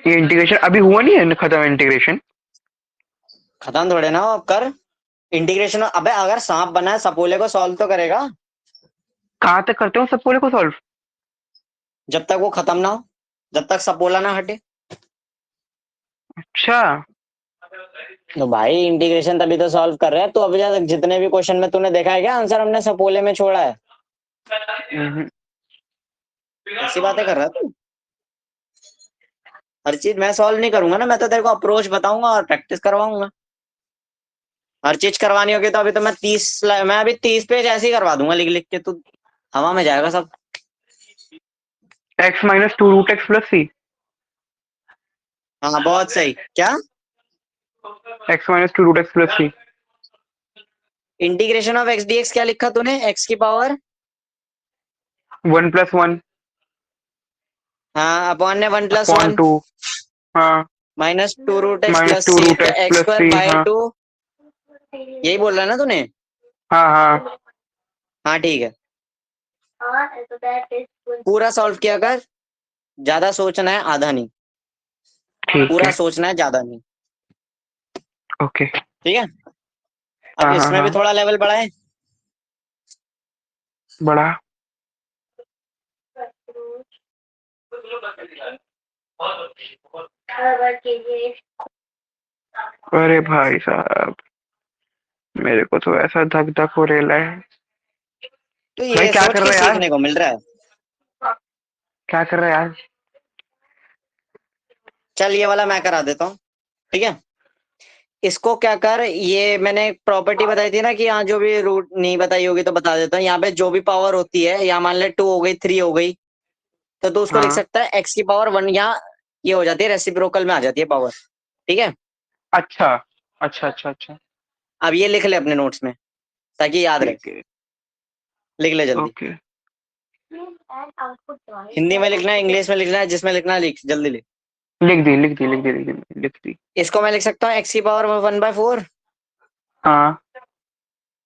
ये इंटीग्रेशन अभी हुआ नहीं है, खत्म इंटीग्रेशन। खत्म थोड़े ना हो, अब कर इंटीग्रेशन। अबे अगर सांप बना है, सपोले को सॉल्व तो करेगा, कहाँ तक करते हो सब पोले को सॉल्व? जब तक वो खत्म ना हो, जब तक सपोला ना हटे। अच्छा। तो भाई इंटीग्रेशन तभी तो सॉल्व कर रहे हैं। तो अभी तक जितने भी क्वेश्चन में तूने देखा है क्या, आंसर हमने सपोले में छोड़ा है? हम्म। ऐसी बातें कर रहा है तू। हर चीज मैं सॉल्व नहीं करूंगा ना, मैं तो तेरे को अप्रोच बताऊंगा और प्रैक्टिस करवाऊंगा। हर चीज करवानी होगी तो अभी तो मैं अभी 30 पेज ऐसे ही करवा दूंगा लिख लिख के, तू हवा में जाएगा सब। x minus 2√x plus C. हाँ बहुत सही। क्या? x minus 2√x plus C. Integration of x dx क्या लिखा तूने, एक्स की पावर? 1+1 हाँ, अपॉन ने 1+1 अपॉन 2। हाँ, minus 2√x minus plus two C, root तो X X plus square C. By हाँ 2। यही बोल रहा है ना तूने? हाँ हाँ। हाँ ठीक है। पूरा सॉल्व किया कर, ज्यादा सोचना है आधा नहीं, ठीक पूरा है। सोचना है ज्यादा नहीं। ओके। ठीक है। अब हाँ हाँ इसमें भी हाँ। थोड़ा लेवल बढ़ाए। बड़ा। अरे भाई साहब, मेरे को तो ऐसा धक धक हो रहा है। तो भाई ये क्या सोच कर के रहा है यार, सीखने को मिल रहा है। क्या कर रहा है यार। चल ये वाला मैं करा देता हूँ, ठीक है। इसको क्या कर, ये मैंने प्रॉपर्टी बताई थी ना कि यहाँ जो भी रूट नहीं बताई होगी तो बता देता हूँ। यहाँ पे जो भी पावर होती है, यहाँ मान ले 2 हो गई, 3 हो गई, तो तू उसको लिख हाँ सकता है x की पावर 1। यहाँ ये हो जाती है, रेसिप्रोकल में आ जाती है पावर, ठीक है। अच्छा अच्छा अच्छा अच्छा। अब ये लिख ले अपने नोट्स में ताकि याद रहे। ठीक है। लिख ले जल्दी। ओके। हिंदी में लिखना है, इंग्लिश में लिखना है, जिसमें लिखना है लिख, जल्दी लिख। लिख दी लिख दी लिख दी लिख दी लिख दी। इसको मैं लिख सकता हूँ x की पावर 1/4 हाँ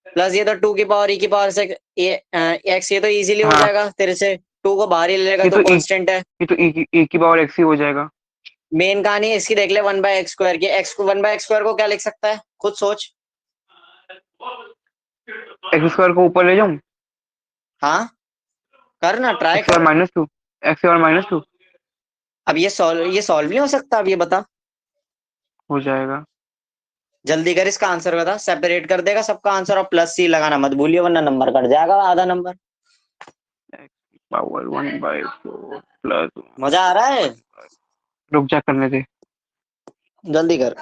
प्लस ये तो 2 की पावर e की पावर से ये x, ये तो इजीली हो हाँ। जाएगा तेरे से। 2 को बाहर ही ले लेगा ये तो तो ई कांस्टेंट है। ये तो ई की पावर एक्स ही हो जाएगा। मेन कहानी इसकी देख ले, 1/x² की। x को 1/x² को क्या लिख सकता है, खुद सोच। एक्स स्क्वायर को ऊपर ले जाऊं। हाँ, कर ना, ट्राई एक्स स्क्वायर कर। -2। एक्स स्क्वायर -2 अब ये सॉल्व नहीं हो सकता, अब ये बता। हो जाएगा। जल्दी कर, इसका आंसर बता। सेपरेट कर देगा सबका आंसर, और प्लस सी लगाना मत भूलिए वरना नंबर कट जाएगा, आधा नंबर। एक्स पावर 1/4 प्लस मजा आ रहा है? रुक जा करने दे। जल्दी कर।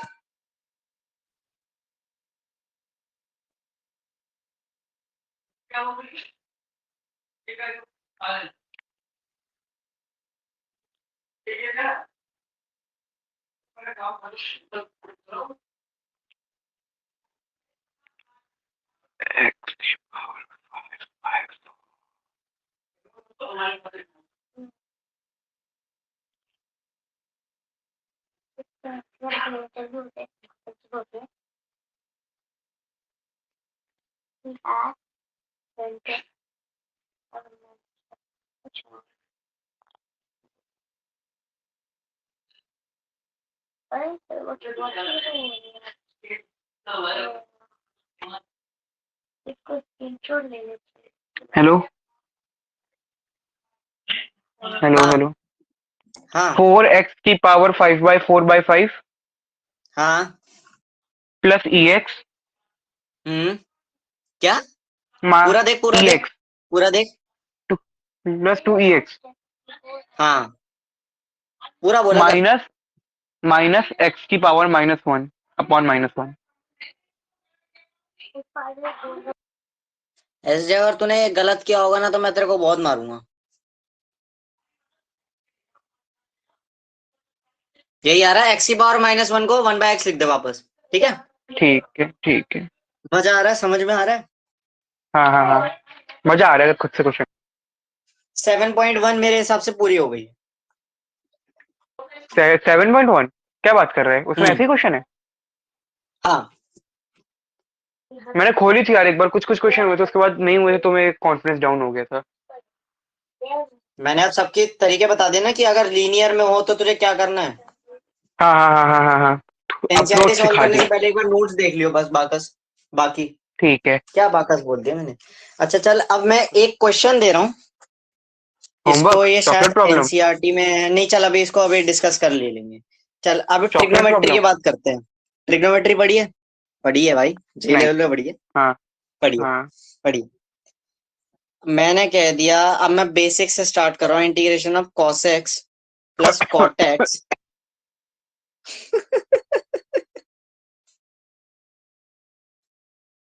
एक्स की पावर 5/4। हेलो हेलो हाँ हेलो। हाँ 4x की पावर 5/4/5 हाँ। प्लस ई एक्स क्या? मा पूरा देख, पूरा ई देख, एक्स पूरा देख। +2 ई एक्स हाँ, पूरा बोला कर। माइनस माइनस एक्स की पावर -1 अपॉन -1। ऐसे जगह अगर तूने गलत किया होगा ना तो मैं तेरे को बहुत मारूंगा। यही आ रहा है, x की पावर -1 को 1/x लिख दे वापस, ठीक है। ठीक है ठीक है। मजा आ रहा है, समझ में आ रहा है? हाँ हाँ हाँ। मजा आ रहा है खुद से क्वेश्चन। 7.1 मेरे हिसाब से पूरी हो गई। 7.1 क्या बात कर रहे हैं, उसमें ऐसे हम्म। ही क्वेश्चन है। हाँ, मैंने खोली थी यार एक बार, कुछ कुछ क्वेश्चन हुए थे उसके बाद नहीं हुए थे, तो मेरे कॉन्फिडेंस डाउन हो गया था। मैंने अब सबके तरीके बता दिए ना कि अगर लीनियर में हो तो तुझे क्या करना है। हाँ हाँ हाँ हाँ हाँ हाँ। एनसीईआरटी अप्रोच सॉल्व सिखा करने दी। से पहले एक बार नोट्स देख लियो बस, बाकस। बाकी ठीक है। क्या बाकस बोल दिया मैंने। अच्छा चल, अब मैं एक क्वेश्चन दे रहा हूँ। इसको होमवर्क ये चॉकलेट शायद प्रॉब्लम। एनसीईआरटी में है। नहीं, चल अभी इसको अभी डिस्कस कर ले लेंगे। चल अब चॉकलेट ट्रिग्नोमेट्री की प्रॉब्लम। बात करते हैं। ट्रिग्नोमेट्री पढ़ी है? पढ़ी है भाई, जे नहीं। लेवल पे पढ़ी है। हाँ पढ़ी है, हाँ। पढ़ी है। मैंने कह दिया, अब मैं बेसिक से स्टार्ट कर रहा हूँ। Integration of cos x plus cot x।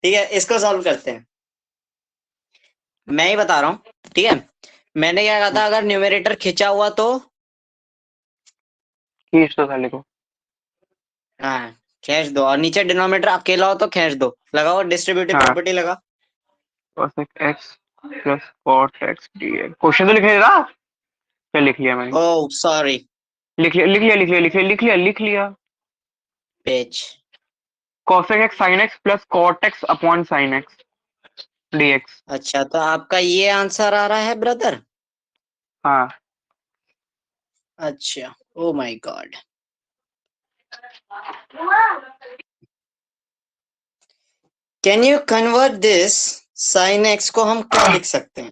ठीक है, इसको सॉल्व करते हैं। मैं ही बता रहा हूँ, ठीक है। मैंने क्या कहा था, अगर न्यूमरेटर खिंचा हुआ तो खींच तो साले को। हाँ खींच दो, और नीचे डिनोमिनेटर अकेला हो तो खींच दो। लगाओ डिस्ट्रीब्यूटिव हाँ प्रॉपर्टी लगा। cos x plus cot x dx। Question तो लिखने देना। क्या लिख लिया मैंने। Oh sorry. लिख लिया लिख लिया लिख लिया लिख लिया लिख लिया लिख लिया। Page. cos x sin x plus cot x upon sin x dx। अच्छा, तो आपका ये आंसर आ रहा है ब्रदर? हाँ। अच्छा, oh my God. Can you convert this? Sine x को हम क्या लिख सकते हैं?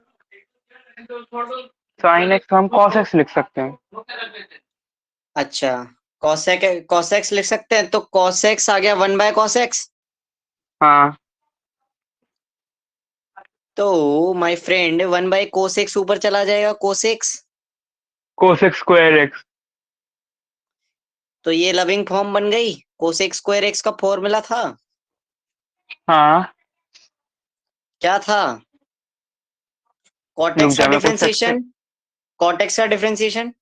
sin x हम cos x लिख सकते हैं। अच्छा, cos x लिख सकते हैं, तो cos x आ गया 1/cos x। हाँ। तो माय फ्रेंड 1/cos x ऊपर चला जाएगा cos x। Cosec square x. तो ये लविंग फॉर्म बन गई। cos x² का फॉर्मूला था हाँ क्या था? cot रुक x का जा, मैं कुछ सेक्शन डिफरेंशिएशन। cot x का डिफरेंशिएशन।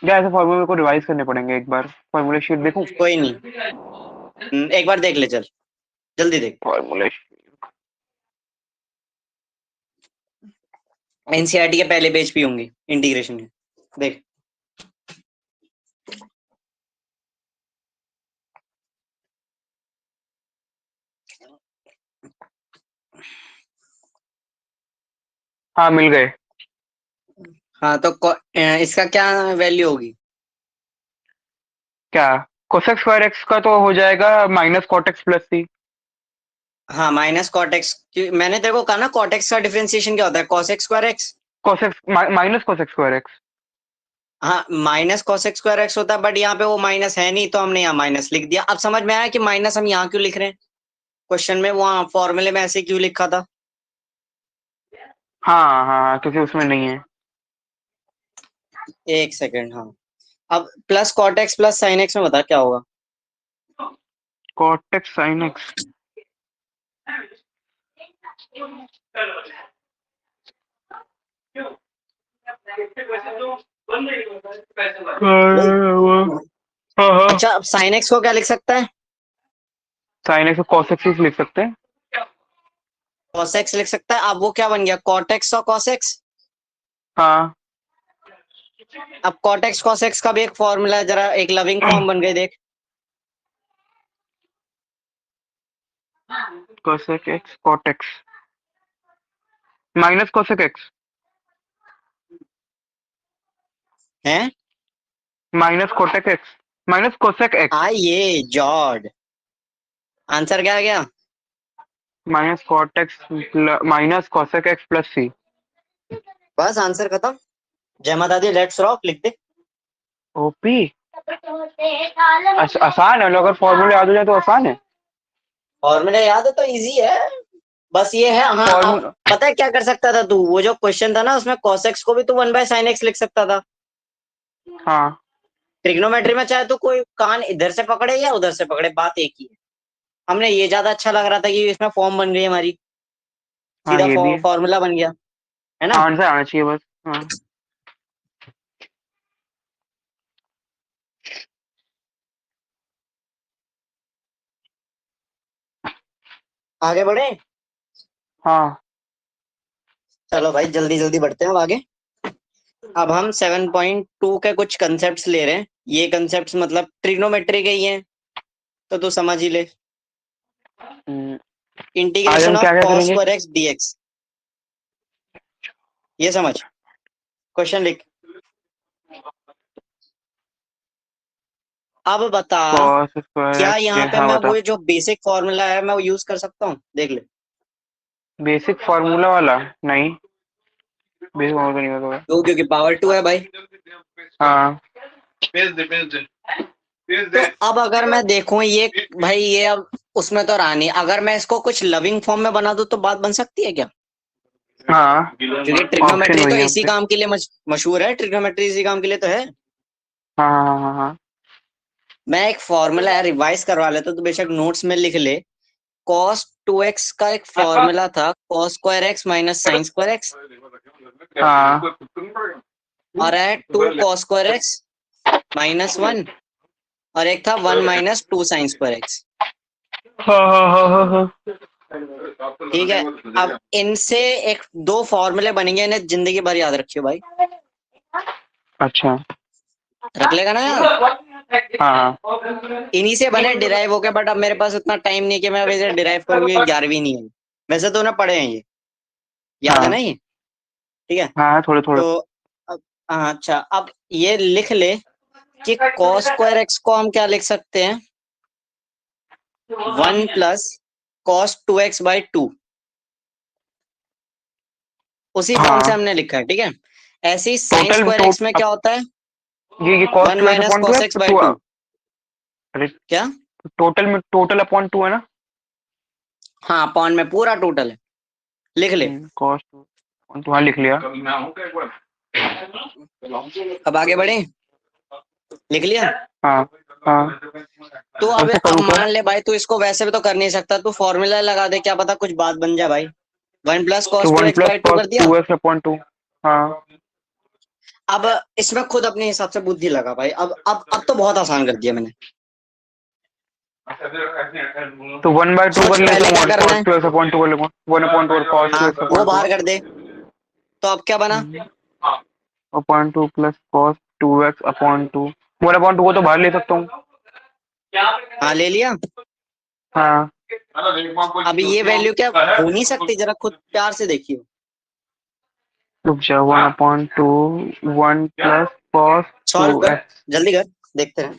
या ऐसे फॉर्मूले को रिवाइज करने पड़ेंगे एक बार। फॉर्मूला शीट देखूं? कोई नहीं। एक बार देख ले चल, जल्दी देख। फॉर्मूला एनसीईआरटी के पहले पेज पे होंगे इंटीग्रेशन के, देख। हाँ मिल गए। हाँ तो इसका क्या वैल्यू होगी? क्या? कोसेक स्क्वायर एक्स का तो हो जाएगा minus cot X plus C. हाँ माइनस cot x। मैंने तेरे को कहा ना cot x का डिफरेंशिएशन क्या होता है? cos x²x। Cosec minus cosec square x. हाँ माइनस cos x² होता है, बट यहाँ पे वो माइनस है नहीं तो हमने यहाँ माइनस लिख दिया। अब समझ में आया कि माइनस हम यहाँ क्यों लिख रहे हैं? क्वेश्चन में वहाँ फॉर्मूले में ऐसे क्यों लिखा था? हाँ हाँ, क्योंकि उसमें नहीं है। एक सेकेंड, हाँ। अब plus cot x plus sin x में बता क्या होगा? Cot x sine x. हाँ हाँ, अच्छा अब sin x को क्या लिख सकता है? साइन एक्स को कॉस एक्स लिख सकते हैं। cos x लिख सकता है। अब वो क्या बन गया? cot x और cos x। हाँ अब cot x cos x का भी एक फॉर्मूला है, जरा एक लविंग फॉर्म बन गई देख। Cosec X cot X minus cosec X है minus cot X minus cosec X ये जॉर्ड। आंसर क्या आ गया? Minus cot X minus cosec X plus C. बस आंसर खत्म। जय माता दी, लेट्स रॉक लिख दे। ओपी। आसान है, अगर फॉर्मूले याद हो जाए तो आसान है। फॉर्मूला याद है तो इजी है। बस ये है, हाँ अब फॉर्मूला। पता है क्या कर सकता था तू? वो जो क्वेश्चन था ना, उसमें cos x को भी तू 1/sin x लिख सकता था। हाँ ट्रिग्नोमेट्री में चाहे तो कोई कान इधर से पकड़े या उधर से पकड़े, बात एक ही है। हमने ये ज्यादा अच्छा लग रहा था कि इसमें फॉर्म बन गई हमारी, हाँ, सीधा ये भी है। फॉर्मूला बन गया, है ना? आंसर आना चाहिए बस। हाँ आगे बढ़े। हाँ चलो भाई जल्दी जल्दी बढ़ते हैं अब आगे। अब हम 7.2 के कुछ कंसेप्ट्स ले रहे हैं। ये कंसेप्ट्स मतलब ट्रिग्नोमेट्री के ही हैं, तो तू समझ ही ले। हम्म, आज इंटीग्रेशन हम ऑफ क्या क्या cos करेंगे? Square x dx। ये समझ, क्वेश्चन लिख। अब बता, कॉस स्क्वायर क्या एक्स। यहाँ पे हाँ मैं बता। वो जो बेसिक फॉर्मूला है मैं वो यूज कर सकता हूँ? देख ले। बेसिक फार्मूला वाला? नहीं, बेसिक फार्मूला नहीं होगा। दो, क्योंकि पावर 2 है भाई। हाँ तो अब अगर मैं देखूं ये, भाई ये अब उसमें तो रहा नहीं। अगर मैं इसको कुछ लविंग फॉर्म में बना दूं तो बात बन सकती है क्या? हाँ, क्योंकि ऑप्शन ट्रिग्नोमेट्री तो वही है इसी अपने। काम के लिए मशहूर है। ट्रिग्नोमेट्री इसी काम के लिए तो है। हाँ हाँ हाँ हाँ मैं एक फॉर्मूला है, रिवाइज करवा लेता तो बेशक नोट्स में लिख ले। cos 2x का एक फॉर्मूला था, cos square x minus sine square x, हाँ और है 2 cos स्क्वायर एक्स -1, और एक था 1 - 2 sin स्क्वायर एक्स। हाँ हाँ हाँ हाँ हाँ। ठीक है। अब इनसे एक दो फॉर्मूले बनेंगे, इन्हें जिंदगी भर याद रखियो भाई। अच्छा। रख लेगा ना याद? हाँ इन्हीं से बने डिराइव हो गए, बट अब मेरे पास उतना टाइम नहीं कि मैं अब इसे डिराइव करूँ, ये 11वीं नहीं है। वैसे तो उन्हें पढ़े हैं ये, याद है ना हाँ ये? ठीक है। हाँ, थोड़े थोड़े। तो अब, हाँ अच्छा, अब ये लिख ले कि cos स्क्वायर एक्स को हम क्या लिख सकते हैं? 1 + cos 2x/2। उसी फॉर्म से हाँ, हमने लिखा है, ठीक है। ऐसे ही साइन टोटल स्क्वायर एक्स में क्या होता है? ये cos one two x minus upon two cos है एक्स बाई टू। टू अरे, क्या? टोटल में टोटल अपॉन टू है ना? हाँ अपॉन में पूरा टोटल है। लिख ले। कॉस तो हाँ लिख लिया। अब आगे बढ़े, लिख लिया। हाँ हाँ तो अब कैसे करूँ तो? मान ले भाई, तू इसको वैसे भी तो कर नहीं सकता, तू फॉर्मूला लगा दे, क्या पता कुछ बात बन जाए भाई। 1 + तो cos 1 2x plus by 2 cos कर दिया। 2x/2। हाँ अब इसमें खुद अपने हिसाब से बुद्धि लगा भाई। अब तो बहुत आसान कर दिया मैंने। तो 1/2 सोच कर ले तो पहले क्या करना cos है। 2x/2 कर ले, 1/2 और cos हाँ वो 2x/2। बाहर कर दे। तो अब क्या बना। 2 प्लस cos 2x/2। 1/2 को तो बाहर ले सकता हूँ। हाँ ले लिया। हाँ अब ये वैल्यू क्या हो नहीं सकती, जरा खुद प्यार से देखियो। रुक जा। 1/2 1 प्लस cos सॉल्व कर, 2x। जल्दी कर, देखते हैं।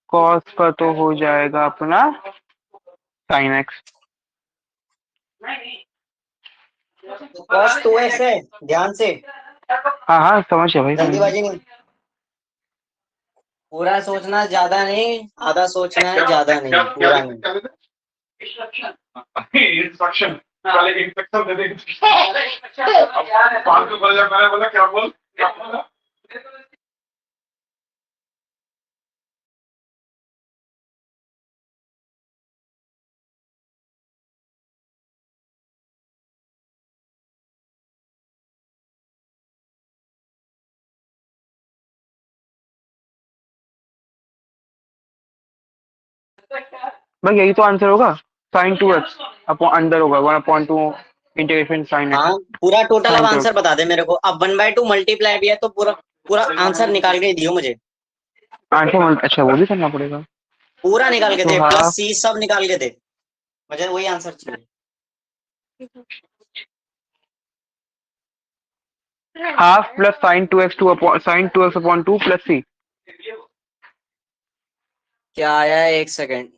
cos का तो हो जाएगा अपना sin x। तो cos 2x है, ध्यान से, हाँ हाँ समझ गया भाई, समझ गया। जल्दीबाजी नहीं। पूरा सोचना ज्यादा नहीं, आधा सोचना है ज्यादा नहीं, पूरा नहीं। इंस्ट्रक्शन पहले इंस्ट्रक्शन दे दे। अब 500 बोला जब मैंने बोला क्या बोल क्या बोला। भाई यही तो आंसर होगा। sin 2x अपॉन अंदर होगा 1/2 इंटीग्रेशन sin हाँ x। पूरा टोटल अब sin आंसर 2x बता दे मेरे को। अब 1/2 मल्टीप्लाई भी है तो पूरा पूरा आंसर निकाल के ही दियो मुझे। आंसर अच्छा वो भी करना पड़ेगा। पूरा निकाल के तो दे, प्लस हाफ सी सब निकाल के दे, मुझे वही आंसर चाहिए। Half plus sin 2x/2 plus c। क्या आया है, एक सेकंड।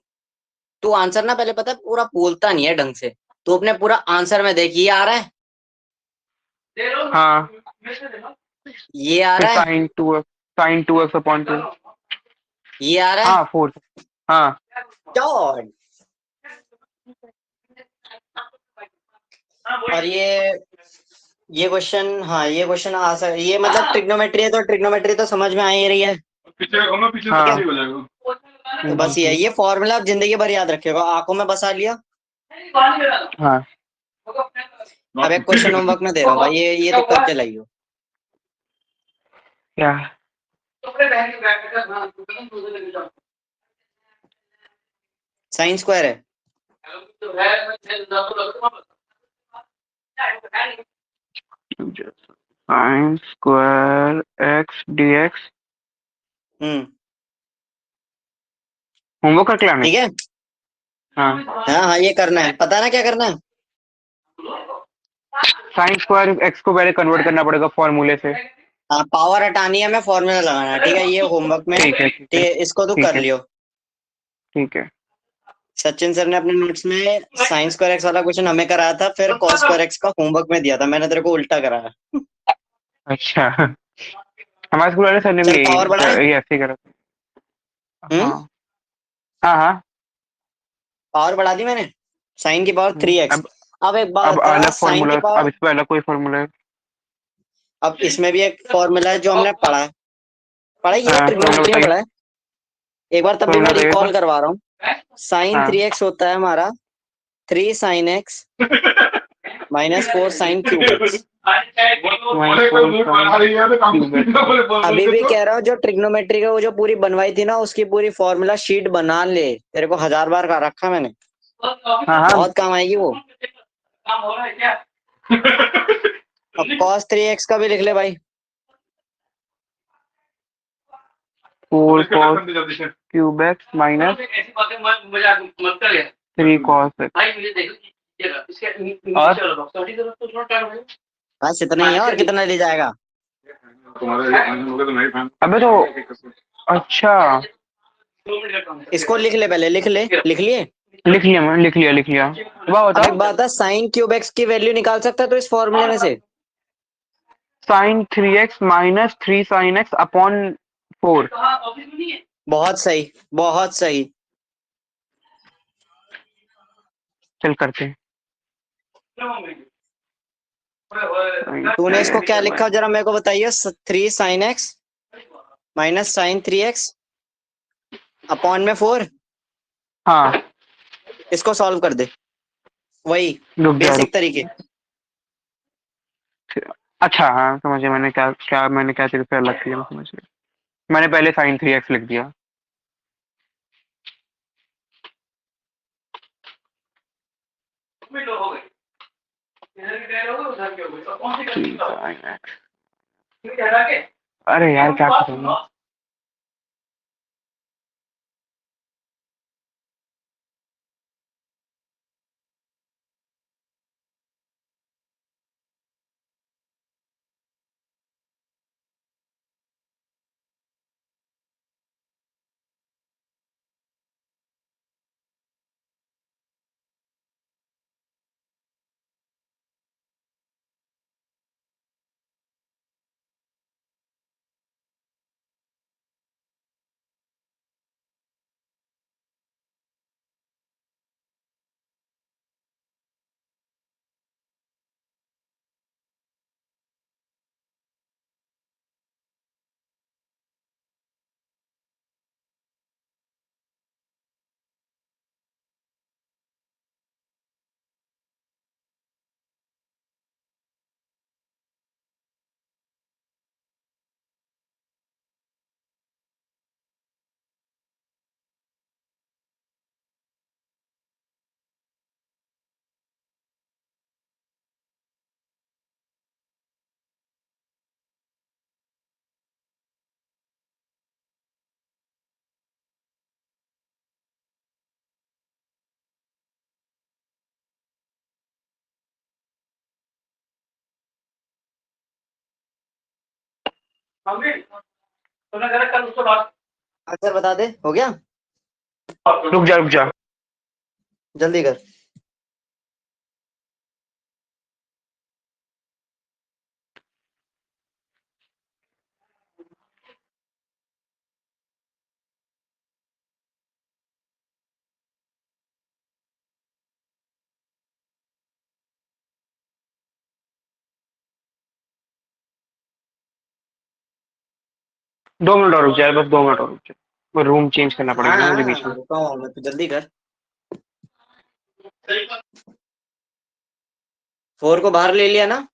तू आंसर ना पहले, पता है पूरा बोलता नहीं है ढंग से। तू अपने पूरा आंसर में देख, ये आ रहा है, हाँ ये आ फिर रहा है, sin 2x/2। ये आ रहा है। हाँ 4। हाँ डॉट। और ये क्वेश्चन, हाँ ये क्वेश्चन आ सकता, ये मतलब ट्रिग्नोमेट्री है तो ट्रिग्नोमेट्री तो समझ में आ ही रही है। पीछे हम पीछे हाँ ठीक हो जाएगा। तो बस ये फॉर्मूला आप जिंदगी भर याद रखिएगा, आंखों में बसा लिया। हाँ अब एक क्वेश्चन होमवर्क में दे रहा हूँ भाई, ये तो करके लाइयो। क्या? साइन स्क्वायर है। sin square x dx। हम्म, होमवर्क करके लाना ठीक है। है। हाँ हाँ हाँ ये करना है, पता ना क्या करना है। sin स्क्वायर x को पहले कन्वर्ट करना पड़ेगा फॉर्मूले से। हाँ पावर हटानी है, हमें फॉर्मूला लगाना है, ठीक है, ये होमवर्क में है। ठीक है ठीक ठीक है है, इसको तू ठीक कर है लियो। ठीक है। सचिन सर ने अपने नोट्स में साइन स्क्वायर एक्स वाला क्वेश्चन हमें कराया था, फिर कॉस स्क्वायर एक्स का होमवर्क में दिया था, मैंने तेरे को उल्टा कराया। अच्छा हमारे स्कूल वाले सर ने भी चल यही पावर बढ़ाए। यही ऐसे ही करा था। हम्म, हाँ हाँ हाँ। पावर बढ़ा दी मैंने, साइन की पावर 3x। अब अब एक बात अब बता, अलग साइन की फॉर्मूला, अब पावर, इस पे अलग कोई फॉर्मूला है। अब इसमें भी एक फॉर्मूला है जो हमने पढ़ा है, पढ़ा ही है, हाँ फॉर्मूला ट्रिग्नोमेट्री में बताइए। पढ़ा है। एक बार तब भी फॉर्मूला मैं बताइए एक रिकॉल बार। करवा रहा हूँ। साइन हाँ 3x होता है हमारा 3 sin x माइनस 4 sin3x। अभी भी कह रहा हूँ, जो ट्रिग्नोमेट्री का वो जो पूरी बनवाई थी ना, उसकी पूरी फॉर्मूला शीट बना ले, तेरे को 1000 बार का रखा मैंने, हाँ हाँ। बहुत काम आएगी वो। अब cos 3x का भी लिख ले भाई। 4 cos³ माइनस 3 cos x। और बस इतना ही है, और कितना ले जाएगा। अबे तो अच्छा इसको लिख ले पहले, लिख ले, लिख लिए। लिख लिया मैंने, लिख लिया। वाह अब एक बताओ। बात है, साइन क्यूब एक्स की वैल्यू निकाल सकता है तो इस फॉर्मूले में से। sin 3x minus 3 sin x/4। बहुत सही, बहुत सही। चल करते हैं। तूने इसको क्या लिखा जरा मेरे को बताइए। 3 sin x minus sine 3x upon में 4। हाँ इसको सॉल्व कर दे, वही रुक जा रुक। बेसिक तरीके। अच्छा हाँ समझ गया, मैंने क्या चीज़ पे अलग किया, मैं समझ गया। मैंने पहले साइन 3x लिख दिया। sin x। अरे यार क्या करूँगा। आंसर बता दे, हो गया? रुक जा। जल्दी कर। दो मिनट और रुक जा, बस 2 मिनट और रुक जा। वो रूम चेंज करना पड़ेगा हाँ ना मुझे हाँ बीच में। रुका हूँ मैं, तो जल्दी कर। 4 को बाहर ले लिया ना?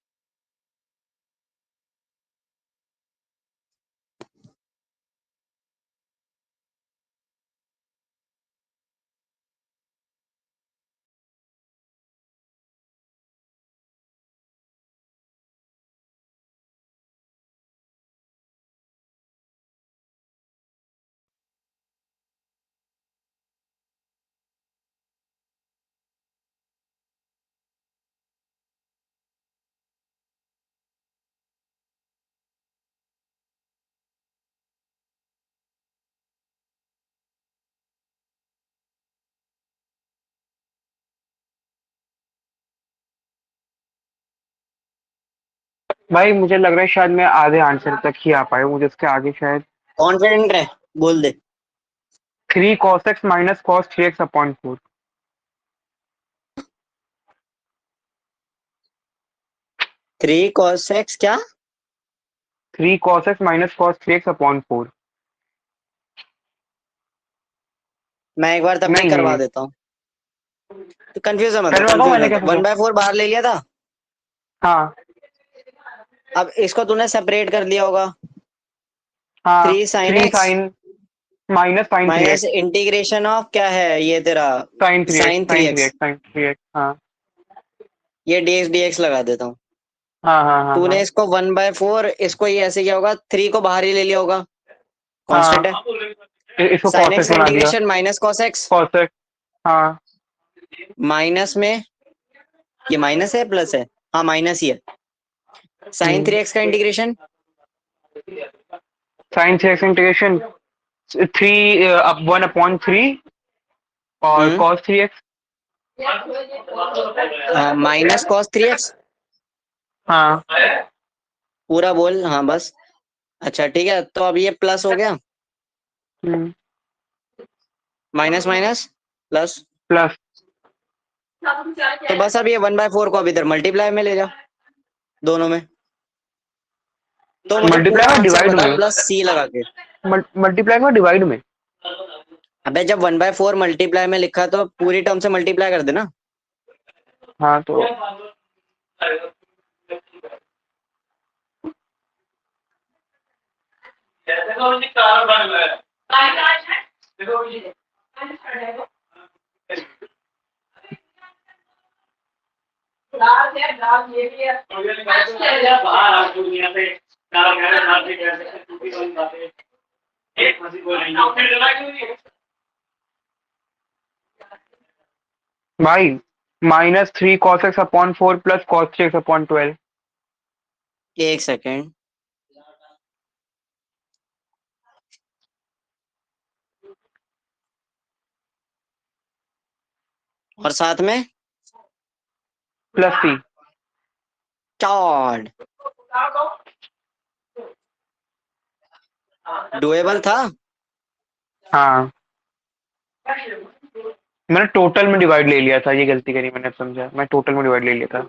भाई मुझे लग रहा है शायद मैं आधे आंसर तक ही आ पाया, मुझे उसके आगे शायद। कॉन्फिडेंट है, बोल दे। 3 cos x minus cos 3x upon 4। 3 cos x क्या? 3 cos x minus cos 3x upon 4। मैं एक बार तब भी नहीं करवा नहीं, देता हूँ। तो कंफ्यूज मत हो, पहले बताओ कंफ्यूज मैंने मत हो। कैसे किया। 1/4 बाहर ले लिया था। हाँ अब इसको तूने सेपरेट कर लिया होगा। हाँ। 3 sin 3 x sine minus sine three minus x integration of क्या है ये तेरा, sine three x sine three sine three x x sine three x हाँ ये dx dx लगा देता हूँ। हाँ हाँ हाँ हाँ तूने इसको 1/4, इसको ये ऐसे किया होगा, 3 को बाहर ही ले लिया होगा, कांस्टेंट है। हाँ। इसको साइन cos एक्स x का बना दिया। Integration minus cos x, cos x। हाँ माइनस में ये माइनस है प्लस है, हाँ माइनस ही है। साइन 3x का integration sign 3x integration 3 up 1/3 और cos 3x। Minus cos 3x हाँ पूरा बोल, हाँ बस। अच्छा ठीक है, तो अब ये प्लस हो गया, माइनस माइनस प्लस। प्लस तो बस अब ये 1/4 को अब इधर मल्टीप्लाई में ले जा, दोनों में। तो मुझे मल्टीप्लाई पूरा में आंसर डिवाइड बता में प्लस सी लगा के। मल्टीप्लाई में डिवाइड में अबे जब 1/4 मल्टीप्लाई में लिखा तो पूरी टर्म से मल्टीप्लाई कर देना। हाँ तो भाई -3 cos x/4 plus cos 3x/12। एक सेकेंड। और साथ में प्लस सी। चॉड डुएबल था। हाँ मैंने टोटल में डिवाइड ले लिया था, ये गलती करी मैंने, अब समझा, मैं टोटल में डिवाइड ले लिया था।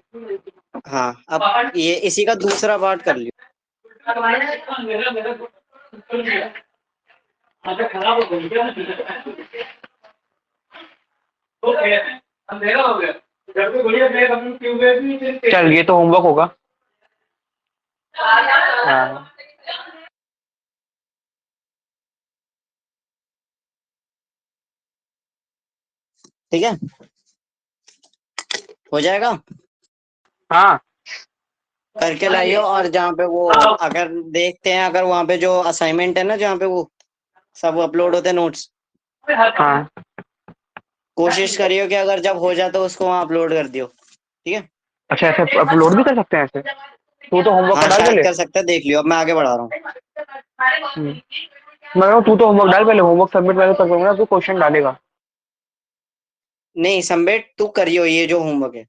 हाँ अब ये इसी का दूसरा पार्ट कर लियो। चल ये तो होमवर्क होगा। हाँ ठीक है, हो जाएगा। हाँ करके लाइयो। और जहाँ पे वो अगर देखते हैं, अगर वहाँ पे जो असाइनमेंट है ना, जहाँ पे वो सब अपलोड होते हैं नोट्स, हाँ। कोशिश करियो कि अगर जब हो जाए तो उसको वहाँ अपलोड कर दियो। ठीक है। अच्छा ऐसे अपलोड भी कर सकते हैं ऐसे? तू तो होमवर्क का हाँ डाल शायद पहले। कर सकते हैं, देख लियो। अब मैं आगे बढ़ा रहा हूँ। मैं कहूँ तू तो होमवर्क डाल पहले, होमवर्क सबमिट मैं तो करूंगा, तू क्वेश्चन डालेगा। नहीं सबमिट तू करियो ये जो होमवर्क है।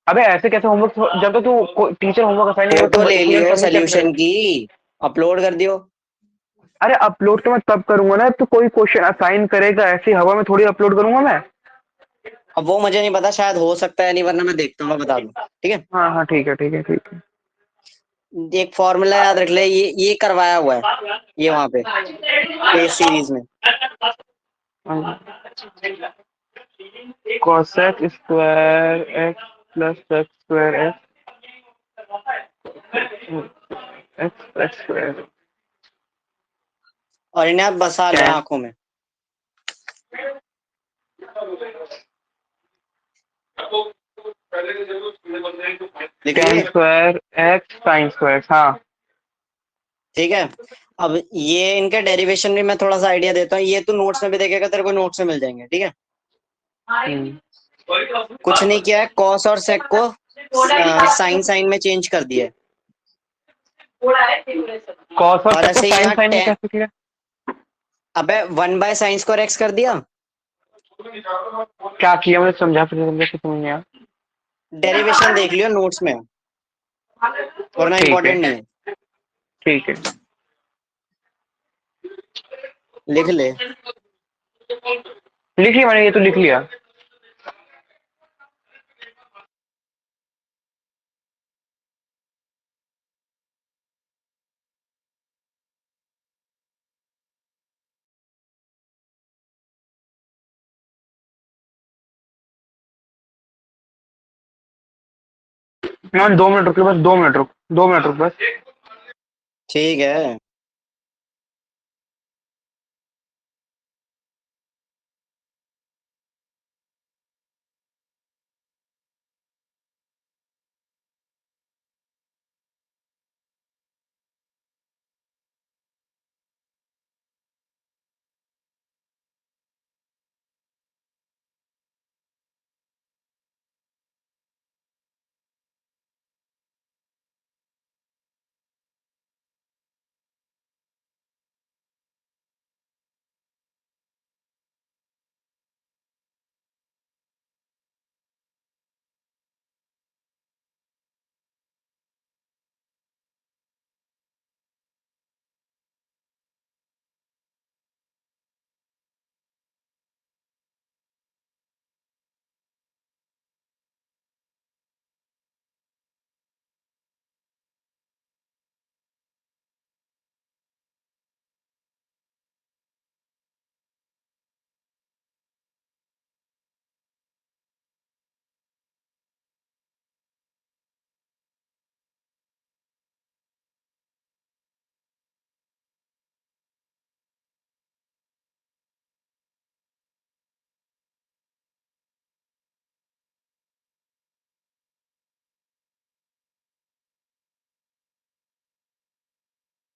अबे ऐसे कैसे होमवर्क, जब तक तू टीचर होमवर्क असाइन नहीं करे फोटो तो ले स्टूडेंट लियो सबमिट कैसे सोल्यूशन करेगा? की, अपलोड कर दियो। अरे अपलोड तो मैं तब करूंगा ना, तो कोई क्वेश्चन असाइन करेगा, ऐसी हवा में थोड़ी अपलोड करूंगा मैं। अब वो मुझे नहीं पता, शायद हो सकता है नहीं, वरना मैं देखता हूँ, मैं बता दूँ। ठीक है। हाँ हाँ ठीक है ठीक है ठीक है। एक फॉर्मूला याद रख ले, ये करवाया हुआ है ये वहाँ पे टेस्ट सीरीज में। cos x square x plus x square x square और इन्हें आप बसा ले tan आंखों में। लिख tan लिए। Square x sine square. हाँ ठीक है। अब ये इनके डेरिवेशन भी मैं थोड़ा सा आइडिया देता हूँ, ये तू नोट्स में भी देखेगा, तेरे को नोट्स में मिल जाएंगे। ठीक है। कुछ नहीं किया है, कॉस और सेक को साइन साइन में चेंज कर दिया है। cos और और sec को ऐसे ही साइन यहाँ साइन में टेन, कैसे किया? अबे 1/sin स्क्वायर एक्स कर दिया। क्या किया मुझे समझा, फिर समझा कि समझ नहीं आया। डेरिवेशन देख लियो नोट्स में, वरना ठीक है इंपॉर्टेंट नहीं है। ठीक है। लिख ले। लिख लिया मैंने, ये तो लिख लिया। मैं 2 मिनट रुक, बस 2 मिनट रुक, 2 मिनट रुक बस। ठीक है।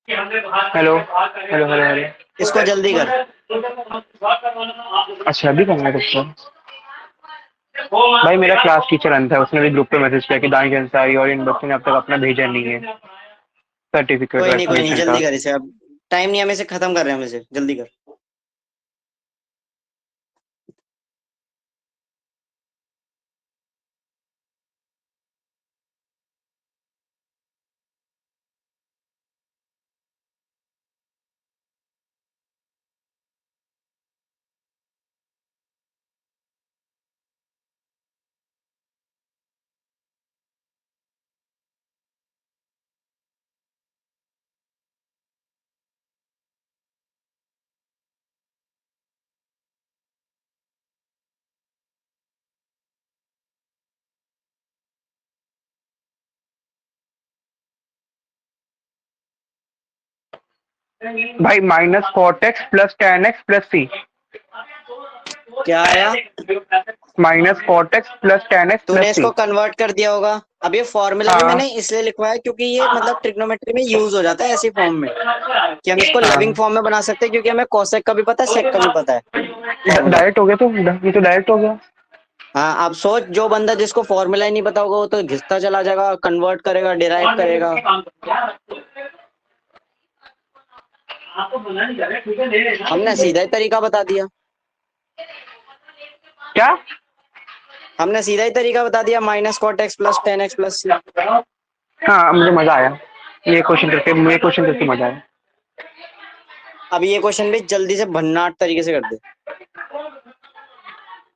Hello hello hello hello. इसको जल्दी कर। अच्छा अभी करना है तुमको? भाई मेरा क्लास टीचर अंत है, उसने भी ग्रुप पे मैसेज किया कि दानिश अंसारी और इन बच्चों ने अब तक अपना भेजा नहीं है सर्टिफिकेट कोई नहीं, वैक्सीनेशन का। जल्दी कर इसे, अब टाइम नहीं है, हम इसे खत्म कर रहे हैं, हम इसे जल्दी कर। भाई minus cot X plus tan X plus C. क्या आया? Minus cot X plus tan X तूने प्लस सी। इसको कन्वर्ट कर दिया होगा। अब ये फॉर्मूला भी हाँ मैंने इसलिए लिखवाया क्योंकि ये मतलब ट्रिग्नोमेट्री में यूज हो जाता है ऐसी फॉर्म में, कि हम इसको लिविंग हाँ फॉर्म में बना सकते हैं, क्योंकि हमें कोसेक का भी पता है, सेक का भी पता है फॉर्मूला। डायरेक्ट हो गया तो ये तो डायरेक्ट हो गया। हाँ, अब सोच, जो बंदा जिसको फॉर्मूला ही नहीं पता होगा वो तो घिसता चला जाएगा, कन्वर्ट करेगा, डिराइव करेगा। हमने सीधा ही तरीका बता दिया। क्या? हमने सीधा ही तरीका बता दिया, minus cot X plus tan X plus C. हाँ मुझे मजा आया ये क्वेश्चन करके मजा आया। अब ये क्वेश्चन भी जल्दी से भन्नाट तरीके से कर दे।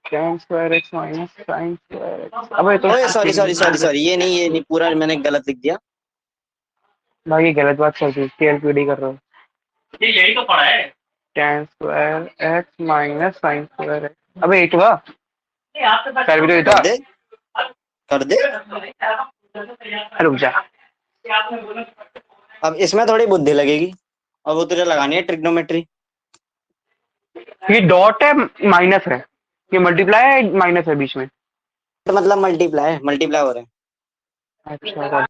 tan square x minus sine square x. अबे तो ओए सॉरी सॉरी सॉरी सॉरी, ये नहीं पूरा मैंने गलत लिख दिया। भाई ये गलत बात चल रही है, टीएलपीडी कर रहा हूँ। ये यही तो पढ़ा है। tan square x minus sine square x. अबे ये तो था, पहले भी तो ये कर था। दे, कर दे। रुक जा। अब इसमें थोड़ी बुद्धि लगेगी, और वो तुझे लगानी है ट्रिग्नोमेट्री। ये डॉट है माइनस है, ये मल्टीप्लाई है माइनस है बीच में। तो मतलब मल्टीप्लाई मल्टीप्लाई हो रहे हैं। अच्छा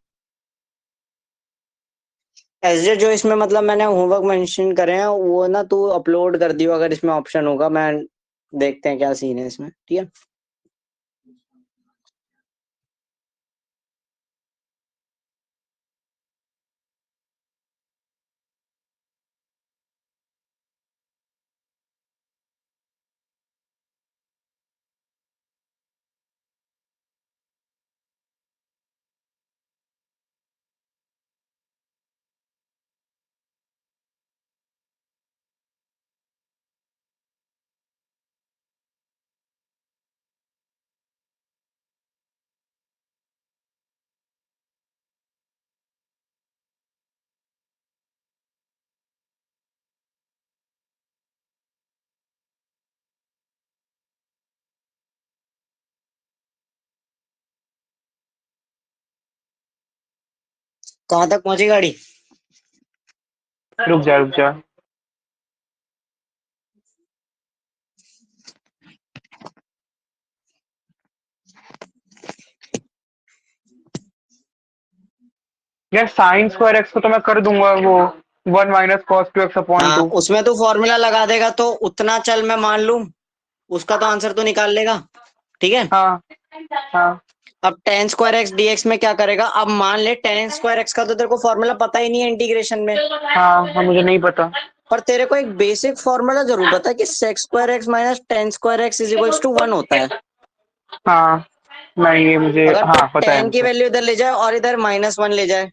एसजे जो इसमें मतलब मैंने होमवर्क मेंशन करे हैं वो ना तू अपलोड कर दियो, अगर इसमें ऑप्शन होगा। मैं देखते हैं क्या सीन है इसमें, ठीक है। कहाँ तक पहुंची गाड़ी? रुक जा रुक जा। यार साइन स्क्वायर एक्स को तो मैं कर दूंगा, वो one minus cos two x upon हाँ, टू। उसमें तू फॉर्मूला लगा देगा तो उतना चल मैं मान लूं, उसका तो आंसर तो निकाल लेगा, ठीक है। हाँ हाँ अब टेन स्क्वायर एक्स डीएक्स में क्या करेगा? अब मान ले टेन स्क्वायर एक्स का तो तेरे को फॉर्मूला पता ही नहीं है इंटीग्रेशन में, हाँ हाँ मुझे नहीं पता। पर तेरे को एक बेसिक फॉर्मूला जरूर पता है कि sec square x minus tan square x is equals to 1 होता है। हाँ नहीं ये मुझे अगर तू हाँ पता है टेन की मुझे। वैल्यू इधर ले जाए और इधर -1 ले जाए,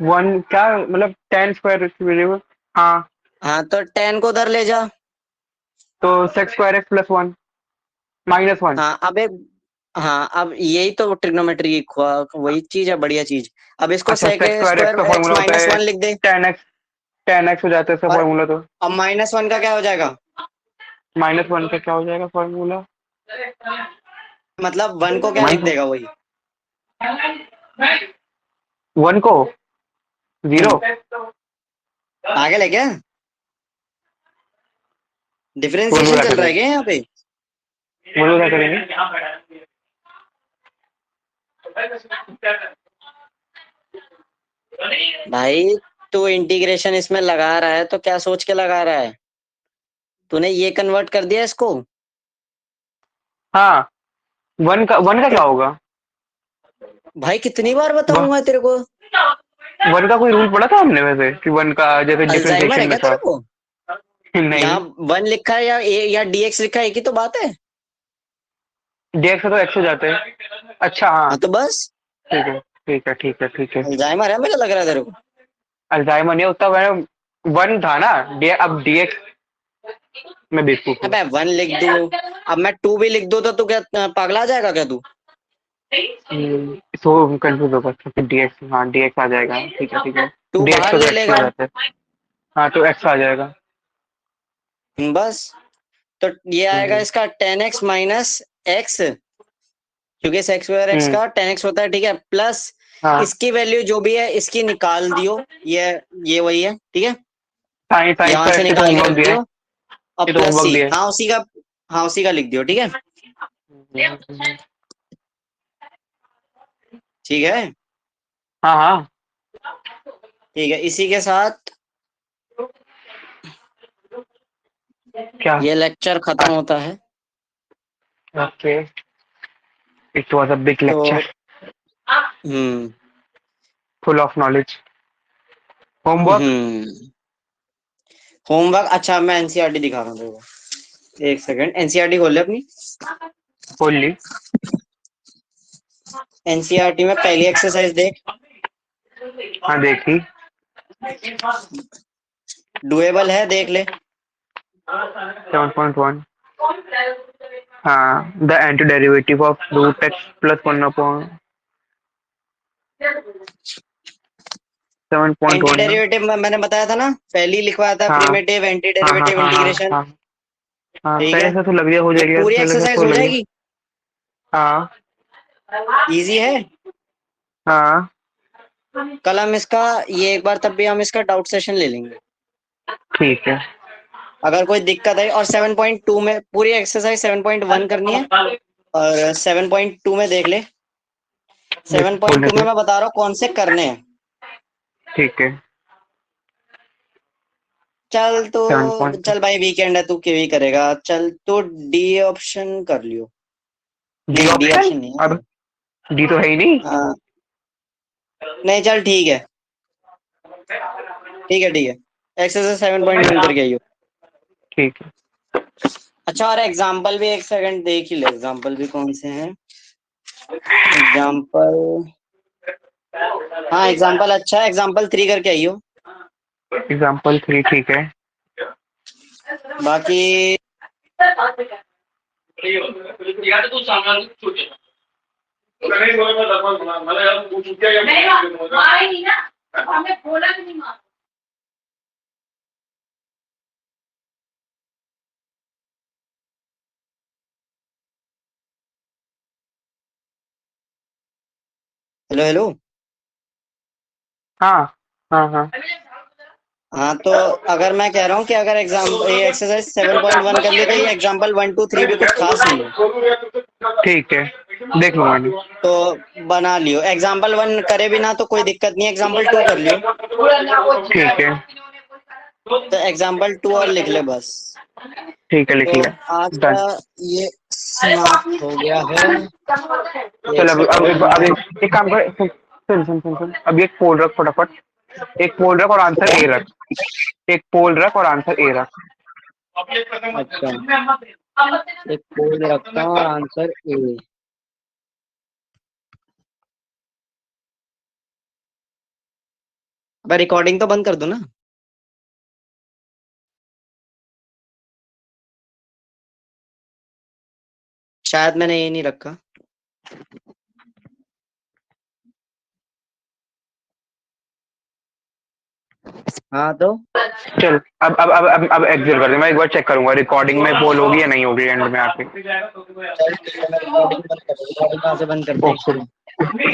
वन क्या मतलब टेन स्क्वायर की वैल्यू? हाँ हाँ तो टेन को उधर ले जा। तो sex square x plus one minus one. हाँ अब एक, हाँ अब यही तो ट्रिग्नोमेट्री की वही चीज है, बढ़िया चीज। अब इसको अच्छा सेक सेक्स स्क्वायर एक्स स्क्वायर का एक्स फॉर्मूला होता माइनस है वन लिख दे। टेन एक्स हो जाता है इसका और फॉर्मूला तो। अब -1 का क्या हो जाएगा? माइनस वन का क्या हो जाएगा फॉर्मूला? मतलब 1 को क्या लिख माइनस देगा वही। वन को जीरो। पागल है क्या? बोलो डिफरेंशिएशन क्या चल रहा है करेंगे? क्या यहाँ पे? बोलो क्या करेंगे? भाई तू इंटीग्रेशन इसमें लगा रहा है तो क्या सोच के लगा रहा है? तूने ये कन्वर्ट कर दिया इसको? हाँ, वन का तो क्या होगा? भाई कितनी बार वन बताऊंगा तेरे को? वन का कोई रूल पढ़ा था हमने वैसे कि वन का जैसे अल्जाइमर डिफरेंशिएशन है में क्या था? तेरे को? नहीं, यहाँ वन लिखा है या डीएक्स लिखा है, एक ही तो बात है। डीएक्स से तो एक्स हो जाते हैं। अच्छा हाँ, हाँ तो बस ठीक है ठीक है ठीक है ठीक है। अल्जाइमर है, मुझे लग रहा है तेरे को। अल्जाइमर नहीं होता, मैंने वन था ना, अब डीएक्स में बेवकूफ हूँ। अबे वन लिख दूं, अब मैं टू भी लिख दूं तो तू क्या पागला जाएगा क्या तू? तो कंफ्यूज होगा फिर डीएक्स, हाँ डीएक्स आ जाएगा, ठीक है। टू डीएक्स बाहर का तो ले एक्स में लेगा। हो जाता है। हाँ तो एक्स आ जाएगा। बस, तो ये आएगा हम्म इसका 10x माइनस एक्स, क्योंकि सेक्स स्क्वायर एक्स हम्म, का 10x होता है, ठीक है, प्लस हाँ इसकी वैल्यू जो भी है इसकी निकाल दियो। ये वही है, ठीक है, साइन साइन यहां स्क्वायर से एक्स, ये तो निकाल के होमवर्क रख दिया है, दियो और ये तो प्लस होमवर्क सी, दिया है। हाँ उसी का, हाँ उसी का लिख दियो, ठीक है। हम्म, ठीक है, हाँ हाँ, ठीक है, इसी के साथ क्या? ये लेक्चर खत्म होता है। Okay, it was a big तो lecture hmm full of knowledge. Homework. Hmm homework, अच्छा मैं एनसीईआरटी दिखा रहा हूँ तेरे को, एक सेकंड, एनसीईआरटी खोल ले अपनी। होली। एनसीईआरटी में पहली एक्सरसाइज देख, हाँ देखी। डुएबल है, देख ले। 7.1। हाँ, the anti derivative of root x plus one upon 7.1 anti ना। डेरिवेटिव मैंने बताया था ना, पहली लिखवाया था, हाँ प्रिमिटिव एंटी हाँ हाँ डेरिवेटिव हाँ हाँ इंटीग्रेशन। हाँ हाँ, ठीक पहले है, से तो लग गया, हो ये जाएगा, पूरी पहले से एक्सरसाइज तो हो लग गया। जाएगी। हाँ इजी है। हाँ कल हम इसका, ये एक बार तब भी हम इसका डाउट सेशन ले लेंगे, ठीक है। अगर कोई दिक्कत है। और 7.2 में पूरी एक्सरसाइज 7.1 करनी है, और 7.2 में देख ले। बोलने 7.2 में दो। मैं बता रहा हूँ कौन से करने हैं। ठीक है। चल तो, 7.2। चल भाई वीकेंड है, तू क्यों ही करेगा, चल तो डी ऑप्शन कर लियो। डी नहीं, डी ऑप्शन? ऑप्शन नहीं अब है। डी तो है ही नहीं। हाँ, नहीं चल ठीक है, ठीक है, ठीक है, एक्सरसाइज 7.1 करके आइयो। ठीक है। अच्छा, और एग्जाम्पल भी एक सेकंड देख ही ले, एग्जाम्पल भी कौन से हैं। एग्जाम्पल, हाँ एग्जाम्पल अच्छा है, एग्जाम्पल 3 करके आइयो। एग्जाम्पल 3 ठीक है। बाकी नहीं बोले मैं लगभग मैंने यार पूछ दिया या नहीं ना, हमें बोला कि नहीं। Hello hello. हाँ हाँ हाँ हाँ तो अगर मैं कह रहा हूँ कि अगर एग्जाम ये एक्सरसाइज 7.1 कर ली तो ये एग्जाम्पल 1 2 3 भी कुछ खास नहीं है, ठीक है, देख लूंगा मैंने। तो बना लियो। एग्जाम्पल 1 करे भी ना तो कोई दिक्कत नहीं, एग्जाम्पल 2 कर लियो। ठीक है तो एग्जाम्पल 2 और लिख ले बस। ठीक है, लिख तो लिया। आज का डन। ये समाप्त हो गया है। चल एक अब सेकंड। एक काम कर, सुन, अब एक पोल रख फटाफट। एक पोल रख और आंसर ए रख। एक पोल रख और आंसर ए रख। अच्छा, एक पोल रखता हूँ और आंसर ए। अब रिकॉर्डिंग तो बंद कर दो ना। शायद मैंने ये नहीं रखा। हाँ तो चल अब एग्जिट कर दे, मैं एक बार चेक करूंगा रिकॉर्डिंग में पोल होगी या नहीं होगी एंड में आके। चल ठीक है, मैं रिकॉर्डिंग बंद कर दूँ, रिकॉर्डिंग कहाँ से बंद करते हैं। ओके।